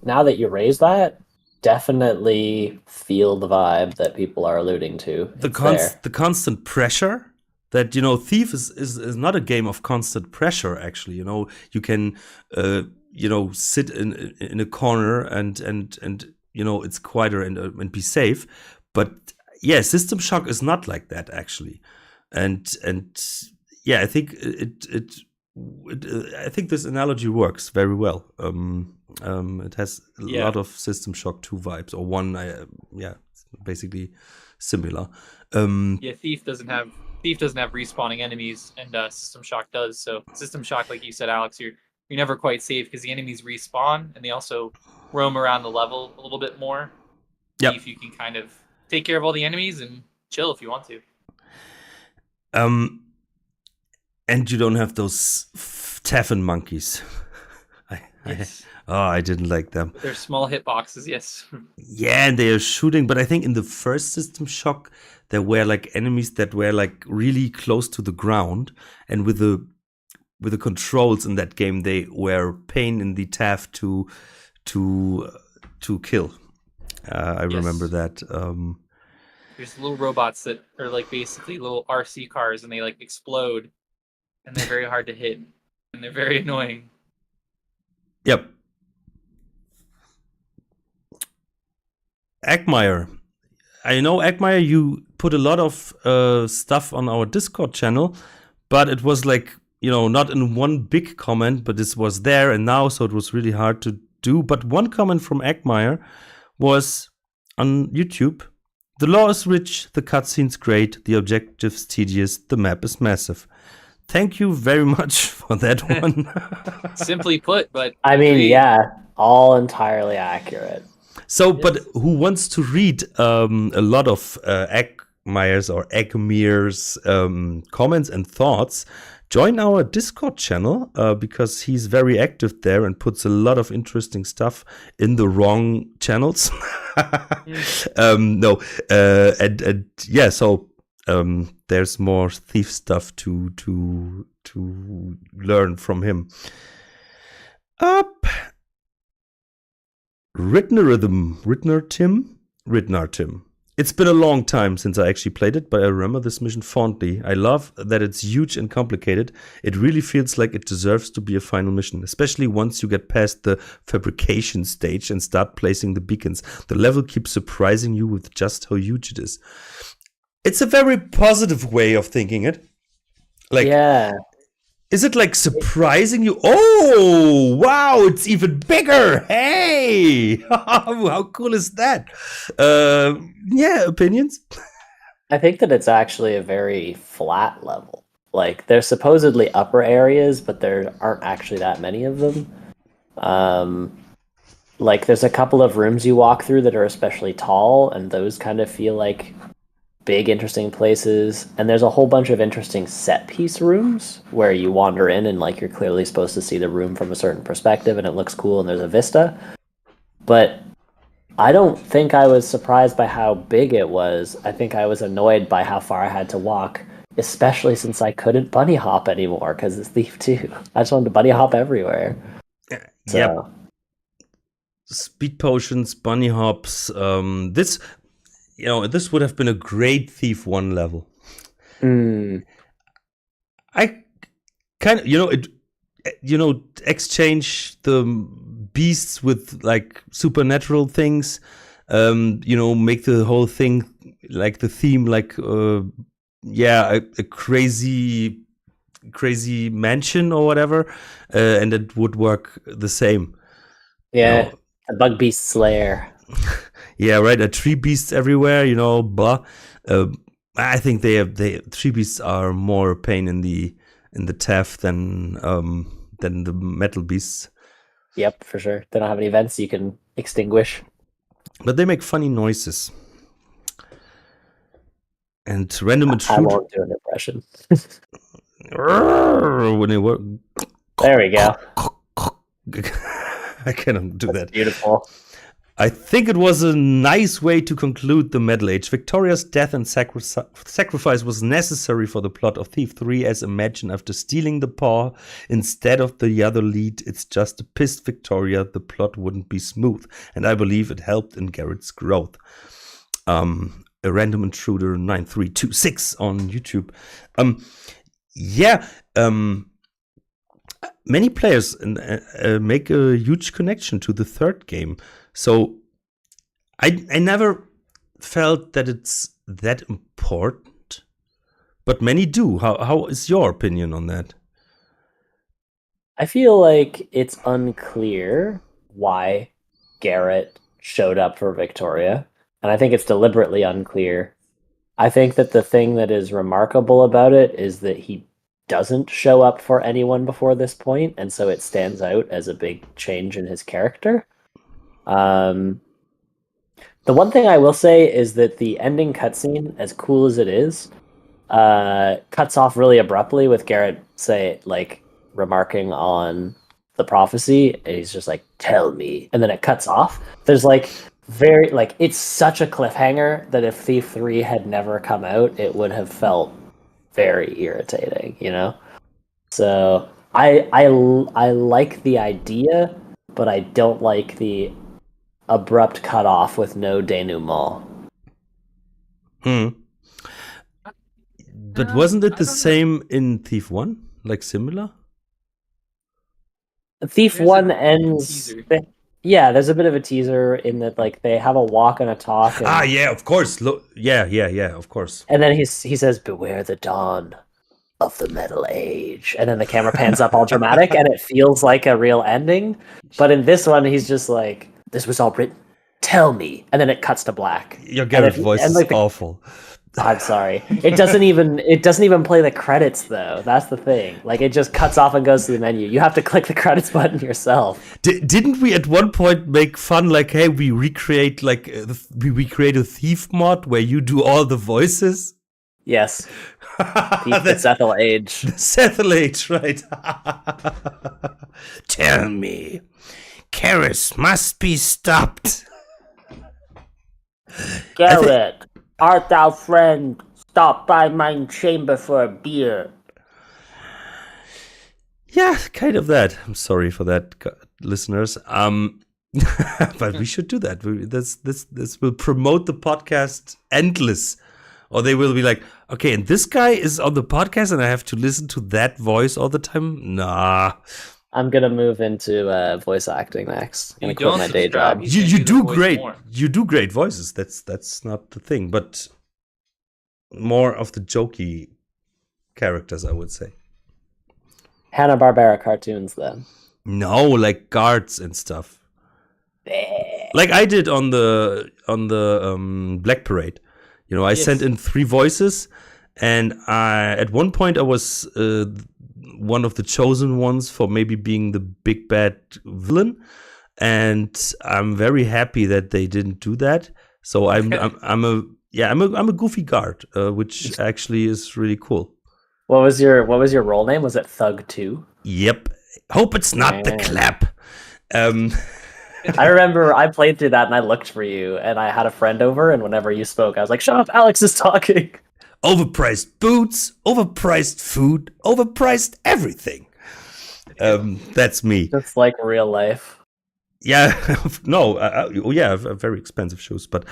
D: now that you raise that, definitely feel the vibe that people are alluding to.
C: The constant pressure that, Thief is not a game of constant pressure, actually. You can, sit in a corner and it's quieter and be safe. But yeah, System Shock is not like that, actually. And yeah, I think I think this analogy works very well. It has a lot of System Shock 2 vibes, or one. Basically similar.
E: Thief doesn't have respawning enemies, and System Shock does. So System Shock, like you said, Alex, you're never quite safe because the enemies respawn, and they also roam around the level a little bit more. Thief, you can kind of take care of all the enemies and chill if you want to.
C: And you don't have those Taffin monkeys. I didn't like them.
E: They're small hitboxes, yes.
C: Yeah, and they are shooting, but I think in the first System Shock, there were like enemies that were like really close to the ground, and with the controls in that game, they were pain in the taff to to kill. I
E: Yes.
C: remember that.
E: There's little robots that are like basically little RC cars, and they like explode, and they're very hard to hit, and they're very annoying.
C: Yep. Eggmeyer. I know, Eggmeyer, you put a lot of stuff on our Discord channel, but it was like, not in one big comment, but this was there and now, so it was really hard to do. But one comment from Eggmeyer was on YouTube: the lore is rich, the cutscene's great, the objectives tedious, the map is massive. Thank you very much for that one.
E: Simply put, but
D: I mean,
E: agreed.
D: yeah, all entirely accurate.
C: So, but who wants to read a lot of Eggmeyer's or Eggmere's comments and thoughts? Join our Discord channel because he's very active there and puts a lot of interesting stuff in the wrong channels. So there's more thief stuff to learn from him. Ridnar Tim. It's been a long time since I actually played it, but I remember this mission fondly. I love that it's huge and complicated. It really feels like it deserves to be a final mission, especially once you get past the fabrication stage and start placing the beacons. The level keeps surprising you with just how huge it is. It's a very positive way of thinking it. Like,
D: Yeah.
C: is it like surprising you? Oh, wow, it's even bigger. Hey, how cool is that? Opinions?
D: I think that it's actually a very flat level. Like, there's supposedly upper areas, but there aren't actually that many of them. Like, there's a couple of rooms you walk through that are especially tall, and those kind of feel like big, interesting places. And there's a whole bunch of interesting set piece rooms where you wander in and like you're clearly supposed to see the room from a certain perspective and it looks cool and there's a vista. But I don't think I was surprised by how big it was. I think I was annoyed by how far I had to walk, especially since I couldn't bunny hop anymore because it's Thief 2. I just wanted to bunny hop everywhere. So.
C: Yep. Speed potions, bunny hops. This would have been a great Thief 1 level. I kind of, exchange the beasts with like supernatural things. Make the whole thing like the theme, like a crazy mansion or whatever, and it would work the same.
D: Yeah, a bug beast slayer.
C: Yeah, right. Tree beasts everywhere, blah. I think tree beasts are more a pain in the TAF than the metal beasts.
D: Yep, for sure. They don't have any vents you can extinguish.
C: But they make funny noises. And random intruder.
D: I won't do an impression.
C: When they work.
D: There we go.
C: I cannot do that.
D: Beautiful.
C: I think it was a nice way to conclude the Metal Age. Victoria's death and sacrifice was necessary for the plot of Thief 3, as imagined after stealing the paw instead of the other lead. It's just a pissed Victoria. The plot wouldn't be smooth, and I believe it helped in Garrett's growth. A random intruder 9326 on YouTube. Many players make a huge connection to the third game. So I never felt that it's that important, but many do. How is your opinion on that?
D: I feel like it's unclear why Garrett showed up for Victoria, and I think it's deliberately unclear. I think that the thing that is remarkable about it is that he doesn't show up for anyone before this point, and so it stands out as a big change in his character. The one thing I will say is that the ending cutscene, as cool as it is, cuts off really abruptly with Garrett remarking on the prophecy, and he's just like, "Tell me," and then it cuts off. There's it's such a cliffhanger that if Thief 3 had never come out, it would have felt very irritating, So I like the idea, but I don't like the abrupt cutoff with no denouement.
C: But wasn't it
E: I
C: the
E: don't know.
C: same in Thief 1? Like similar?
D: Thief
E: There's
D: 1
E: a
D: ends.
E: teaser.
D: Yeah, there's a bit of a teaser in that, like, they have a walk and a talk. And,
C: Yeah, of course. Yeah, of course.
D: and then he says, "Beware the dawn of the Metal Age." And then the camera pans up all dramatic, and it feels like a real ending. But in this one, he's just like, "This was all written. Tell me." And then it cuts to black.
C: Your Garrett
D: And
C: voice
D: and,
C: is
D: like,
C: awful.
D: I'm sorry. It doesn't even play the credits though. That's the thing. Like, it just cuts off and goes to the menu. You have to click the credits button yourself.
C: Didn't we at one point make fun like, hey, we recreate like we create a Thief mod where you do all the voices?
D: Yes. The Sethel Age.
C: Sabotage, right? Tell me, Karis must be stopped.
D: Garrett, art thou friend? Stop by mine chamber for a beer.
C: Yeah, kind of that. I'm sorry for that, listeners. But we should do that. This will promote the podcast endless. Or they will be like, okay, and this guy is on the podcast and I have to listen to that voice all the time? Nah.
D: I'm gonna move into voice acting next. I'm gonna quit my day job.
C: You do great. You do great voices. That's not the thing. But more of the jokey characters, I would say.
D: Hanna-Barbera cartoons, then.
C: No, like guards and stuff. Like I did on the Black Parade. You know, I sent in 3 voices, and at one point I was one of the chosen ones for maybe being the big bad villain, and I'm very happy that they didn't do that. So I'm a goofy guard, which actually is really cool.
D: What was your role name? Was it Thug 2?
C: Yep. Hope it's not the clap.
D: I remember I played through that and I looked for you, and I had a friend over, and whenever you spoke, I was like, "Shut up, Alex is talking."
C: Overpriced boots, overpriced food, overpriced everything. That's me.
D: That's like real life.
C: Yeah, no, very expensive shoes. But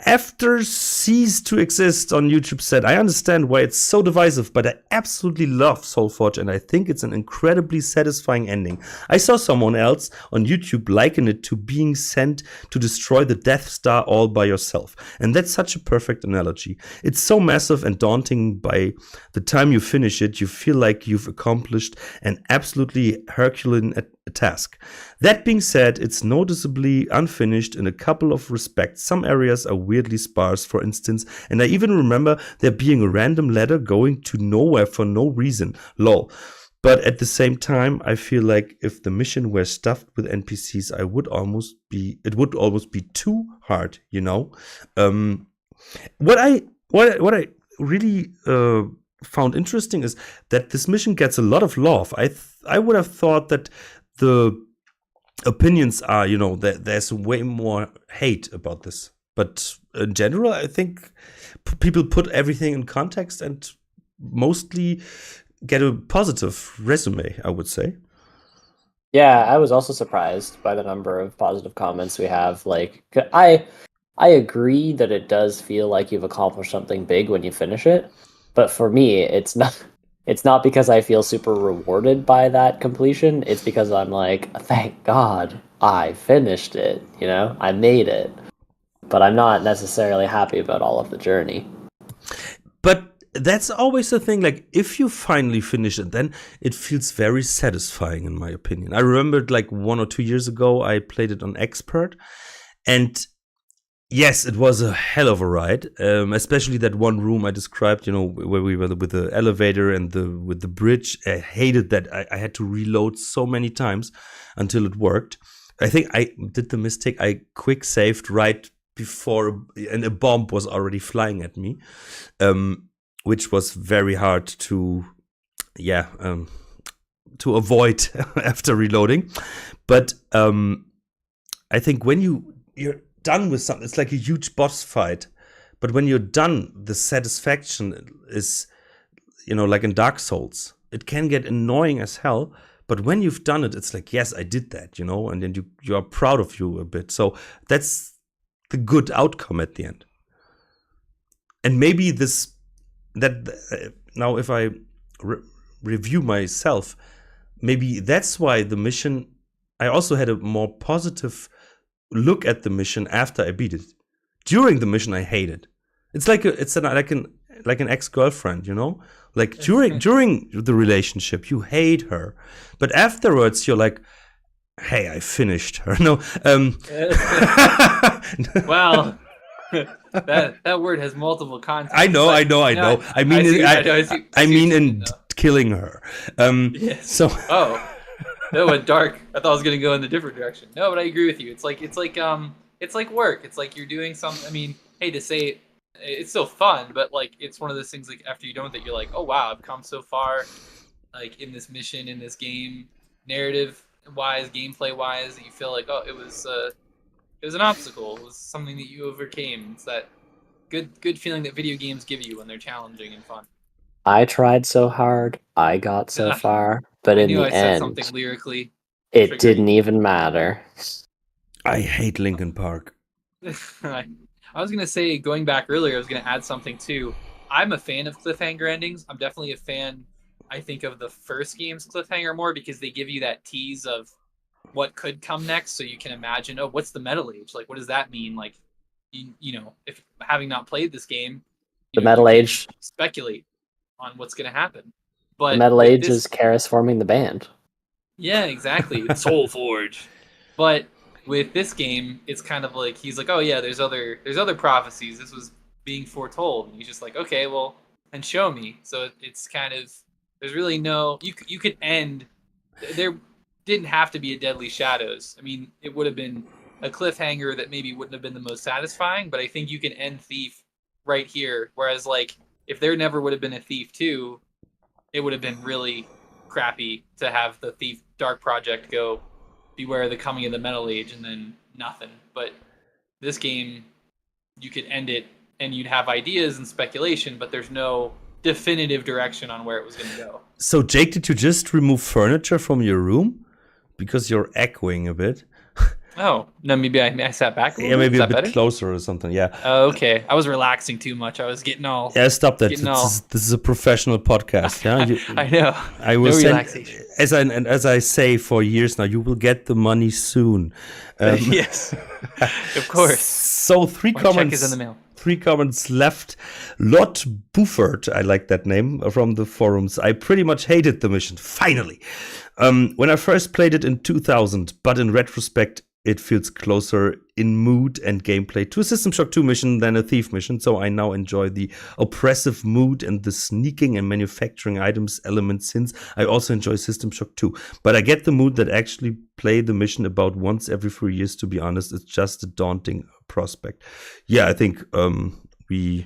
C: after Cease to Exist on YouTube said, I understand why it's so divisive, but I absolutely love Soulforge, and I think it's an incredibly satisfying ending. I saw someone else on YouTube liken it to being sent to destroy the Death Star all by yourself. And that's such a perfect analogy. It's so massive and daunting. By the time you finish it, you feel like you've accomplished an absolutely Herculean task. That being said, it's noticeably unfinished in a couple of respects. Some areas are weirdly sparse, for instance, and I even remember there being a random ladder going to nowhere for no reason. Lol. But at the same time, I feel like if the mission were stuffed with NPCs, it would almost be too hard, you know? What I really found interesting is that this mission gets a lot of love. I would have thought that the opinions are, you know, that there's way more hate about this. But in general, I think people put everything in context and mostly get a positive resume, I would say.
D: Yeah, I was also surprised by the number of positive comments we have. Like, I agree that it does feel like you've accomplished something big when you finish it, but for me, it's not because I feel super rewarded by that completion. It's because I'm like, thank God I finished it, you know? I made it. But I'm not necessarily happy about all of the journey.
C: But that's always the thing. Like, if you finally finish it, then it feels very satisfying, in my opinion. I remembered like 1 or 2 years ago, I played it on Expert. And yes, it was a hell of a ride, especially that one room I described, you know, where we were with the elevator and with the bridge. I hated that I had to reload so many times until it worked. I think I did the mistake. I quick saved right before, and a bomb was already flying at me, which was very hard to avoid after reloading. But I think when you're done with something, it's like a huge boss fight. But when you're done, the satisfaction is, you know, like in Dark Souls. It can get annoying as hell, But when you've done it, it's like, yes, I did that, you know, and then you are proud of you a bit. So that's the good outcome at the end. And maybe now if I review myself, maybe that's why the mission, I also had a more positive look at the mission after I beat it. During the mission, I hate it. It's like an ex-girlfriend, you know? Like during the relationship, you hate her, but afterwards you're like, hey, I finished her. No,
E: Well, that word has multiple contexts.
C: I know. I mean, in killing her.
E: Yes.
C: So.
E: Oh, that went dark. I thought I was gonna go in a different direction. No, but I agree with you. It's like work. It's like you're doing something. I mean, hey, to say it's still fun, but like it's one of those things like after you done with it, you're like, oh wow, I've come so far, like in this mission, in this game, narrative wise, gameplay wise, that you feel like, oh, it was an obstacle. It was something that you overcame. It's that good feeling that video games give you when they're challenging and fun.
D: I tried so hard, I got so far, but in the
E: I said
D: end,
E: something lyrically.
D: it didn't even matter.
C: I hate Linkin Park.
E: I was gonna say, going back earlier, I was gonna add something too. I'm a fan of cliffhanger endings. I'm definitely a fan, I think, of the first game's cliffhanger more because they give you that tease of what could come next, so you can imagine, oh, what's the Metal Age? Like, what does that mean? Like, you know, if having not played this game,
D: The Metal Age
E: speculate on what's gonna happen. But
D: the Metal Age is Karis forming the band.
E: Yeah, exactly. Soulforge. But with this game, it's kind of like he's like, oh yeah, there's other prophecies. This was being foretold, and he's just like, okay, well, then show me. So it's kind of, there's really no, you could end. There didn't have to be a Deadly Shadows. I mean, it would have been a cliffhanger that maybe wouldn't have been the most satisfying, but I think you can end Thief right here. Whereas like if there never would have been a Thief 2, it would have been really crappy to have the Thief Dark Project go beware the coming of the Metal Age and then nothing. But this game, you could end it and you'd have ideas and speculation, but there's no definitive direction on where it was going to go.
C: So Jake, did you just remove furniture from your room? Because you're echoing a bit.
E: Oh, no, maybe I sat back a little
C: bit. Yeah, maybe a bit
E: better?
C: Closer or something, yeah.
E: Oh, okay. I was relaxing too much. I was getting all...
C: Yeah, stop that. This is a professional podcast, yeah?
E: I know.
C: I will
E: relaxation.
C: As I say for years now, you will get the money soon.
E: Yes, of course.
C: So
E: My check is in the mail.
C: 3 comments left. Lot Buffert, I like that name, from the forums. I pretty much hated the mission, finally. When I first played it in 2000, but in retrospect, it feels closer in mood and gameplay to a System Shock 2 mission than a Thief mission, so I now enjoy the oppressive mood and the sneaking and manufacturing items element, since I also enjoy System Shock 2. But I get the mood that actually play the mission about once every 3 years, to be honest. It's just a daunting prospect. Yeah, I think we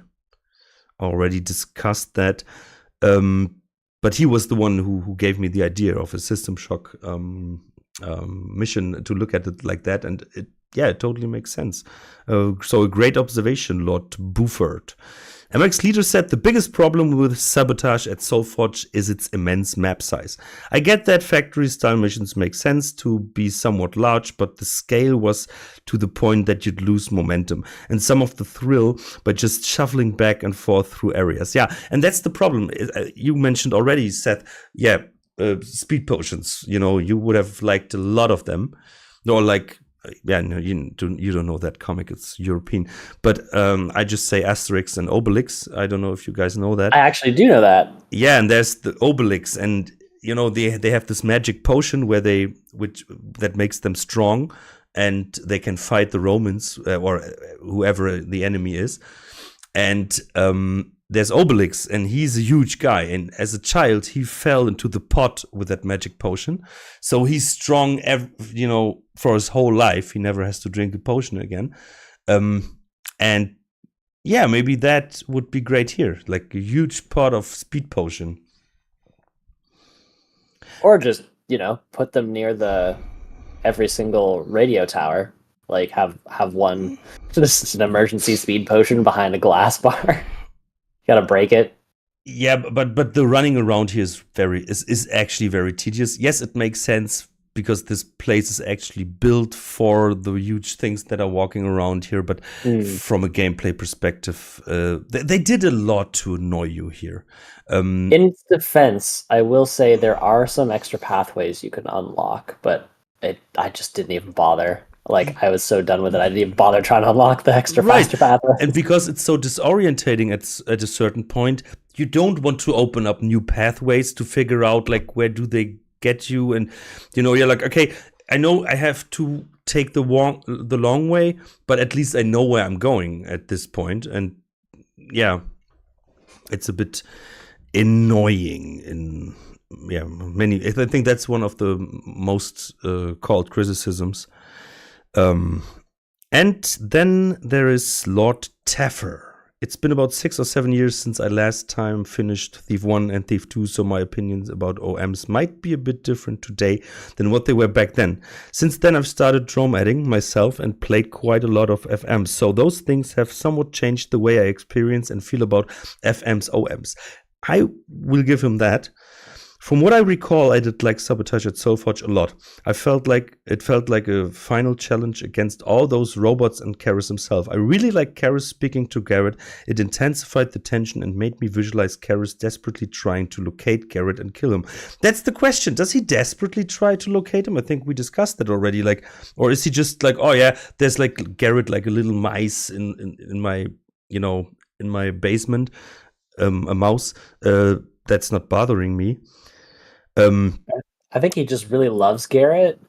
C: already discussed that. But he was the one who gave me the idea of a System Shock mission to look at it like that, and it totally makes sense. So a great observation, Lord Buffert. MX Leader said the biggest problem with Sabotage at Soulforge is its immense map size. I get that factory style missions make sense to be somewhat large, but the scale was to the point that you'd lose momentum and some of the thrill by just shuffling back and forth through areas. Yeah, and that's the problem. You mentioned already, Seth. Yeah, speed potions. You know, you would have liked a lot of them. Or like, yeah, no, you don't know that comic. It's European. But I just say Asterix and Obelix. I don't know if you guys know that.
D: I actually do know that.
C: Yeah, and there's the Obelix, and you know they have this magic potion that makes them strong, and they can fight the Romans or whoever the enemy is. And there's Obelix, and he's a huge guy. And as a child, he fell into the pot with that magic potion. So he's strong, for his whole life. He never has to drink a potion again. And yeah, maybe that would be great here. Like a huge pot of speed potion.
D: Or just, put them near every single radio tower. Like have one, just an emergency speed potion behind a glass bar. Gotta break it.
C: Yeah, but the running around here is actually very tedious. Yes, it makes sense because this place is actually built for the huge things that are walking around here. But from a gameplay perspective, they did a lot to annoy you here.
D: In its defense, I will say there are some extra pathways you can unlock, but I just didn't even bother. Like, I was so done with it, I didn't even bother trying to unlock the extra faster pathways.
C: And because it's so disorientating at a certain point, you don't want to open up new pathways to figure out, like, where do they get you? And, you're like, okay, I know I have to take the long way, but at least I know where I'm going at this point. And, yeah, it's a bit annoying in many. I think that's one of the most called criticisms. And then there is Lord Taffer. It's been about 6 or 7 years since I last time finished Thief 1 and Thief 2, so my opinions about OMs might be a bit different today than what they were back then. Since then, I've started dromadding myself and played quite a lot of FMs, so those things have somewhat changed the way I experience and feel about FMs, OMs. I will give him that. From what I recall, I did like Sabotage at Soulforge a lot. It felt like a final challenge against all those robots and Karras himself. I really like Karras speaking to Garrett. It intensified the tension and made me visualize Karras desperately trying to locate Garrett and kill him. That's the question. Does he desperately try to locate him? I think we discussed that already. Like, or is he just like, oh yeah, there's like Garrett, like a little mice in my in my basement, a mouse that's not bothering me.
D: I think he just really loves Garrett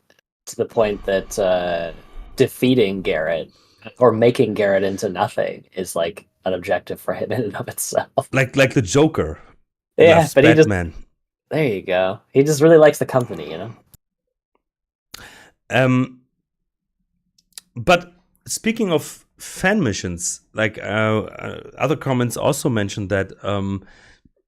D: to the point that defeating Garrett or making Garrett into nothing is like an objective for him in and of itself.
C: Like the Joker.
D: Yeah, but
C: Batman.
D: There you go. He just really likes the company,
C: But speaking of fan missions, like other comments also mentioned that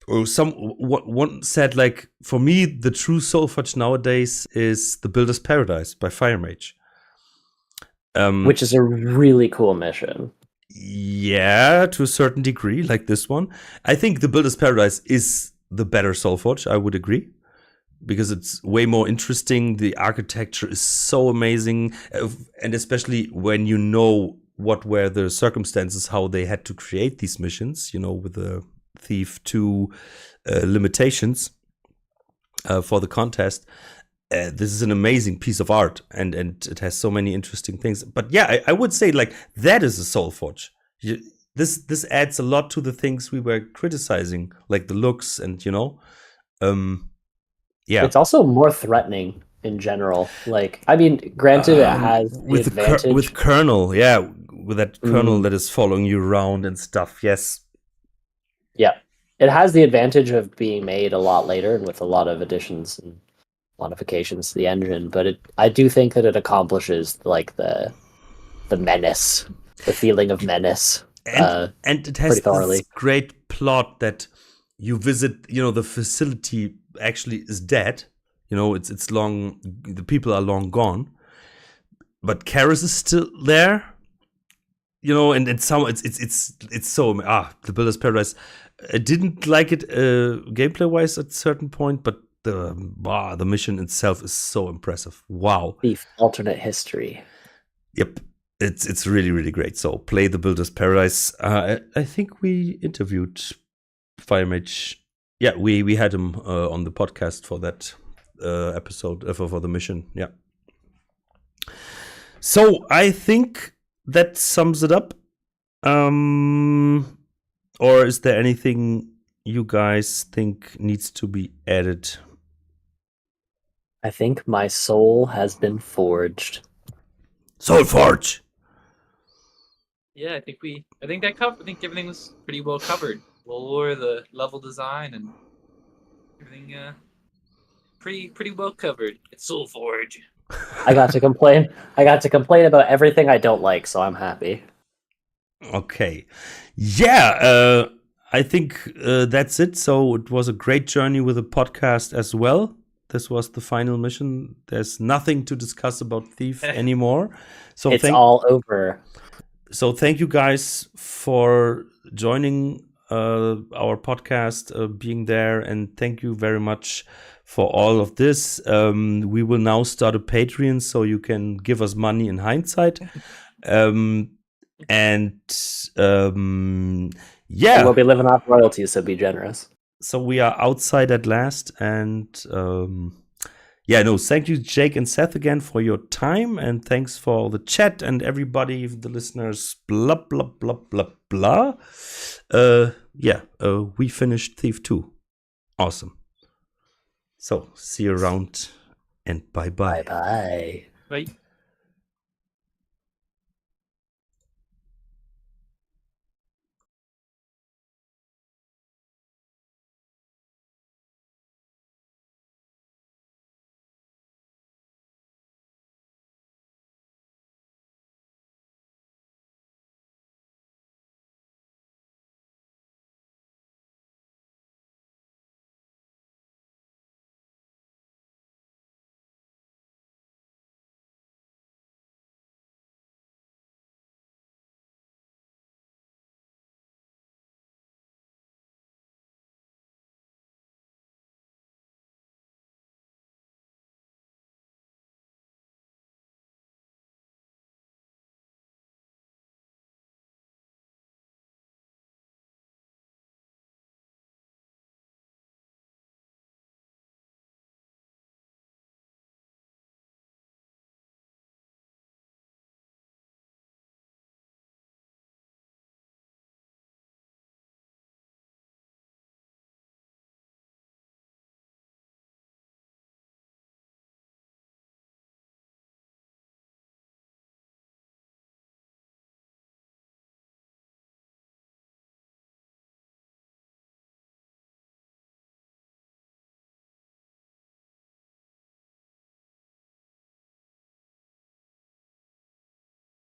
C: one said, like, for me the true Soulforge nowadays is the Builder's Paradise by Fire Mage,
D: which is a really cool mission.
C: Yeah, to a certain degree, like this one. I think the Builder's Paradise is the better Soulforge. I would agree, because it's way more interesting. The architecture is so amazing, and especially when you know what were the circumstances, how they had to create these missions, with the Thief 2 limitations for the contest. This is an amazing piece of art, and it has so many interesting things. But yeah, I would say, like, that is a Soulforge. This adds a lot to the things we were criticizing, like the looks and yeah.
D: It's also more threatening in general. Like, I mean, granted, it has
C: with
D: the advantage
C: with Colonel, with that Colonel that is following you around and stuff. Yes.
D: Yeah, it has the advantage of being made a lot later and with a lot of additions and modifications to the engine, but I do think that it accomplishes like the menace, the feeling of menace,
C: and it has this great plot that you visit. The facility actually is dead. It's long. The people are long gone, but Karras is still there. And some it's so the Builder's Paradise. I didn't like it gameplay wise at a certain point, but the mission itself is so impressive. Wow.
D: The alternate history.
C: Yep. It's really, really great. So play the Builder's Paradise. I think we interviewed Fire Mage. Yeah, we had him on the podcast for that episode for the mission. Yeah. So I think that sums it up. Or is there anything you guys think needs to be added?
D: I think my soul has been forged.
C: Soulforge.
E: Yeah, I think everything was pretty well covered. Lore, the level design, and everything pretty well covered. It's Soulforge.
D: I got to complain about everything I don't like, so I'm happy.
C: Okay. Yeah, I think that's it. So it was a great journey with the podcast as well. This was the final mission. There's nothing to discuss about Thief anymore. So
D: it's all over.
C: So thank you guys for joining our podcast, being there, and thank you very much for all of this. We will now start a Patreon so you can give us money in hindsight. Yeah,
D: we'll be living off royalties, so be generous.
C: So we are outside at last, and thank you, Jake and Seth, again for your time, and thanks for the chat and everybody, the listeners. Blah blah blah blah blah. We finished Thief 2. Awesome. So see you around, and bye bye.
D: Bye bye.
E: Bye.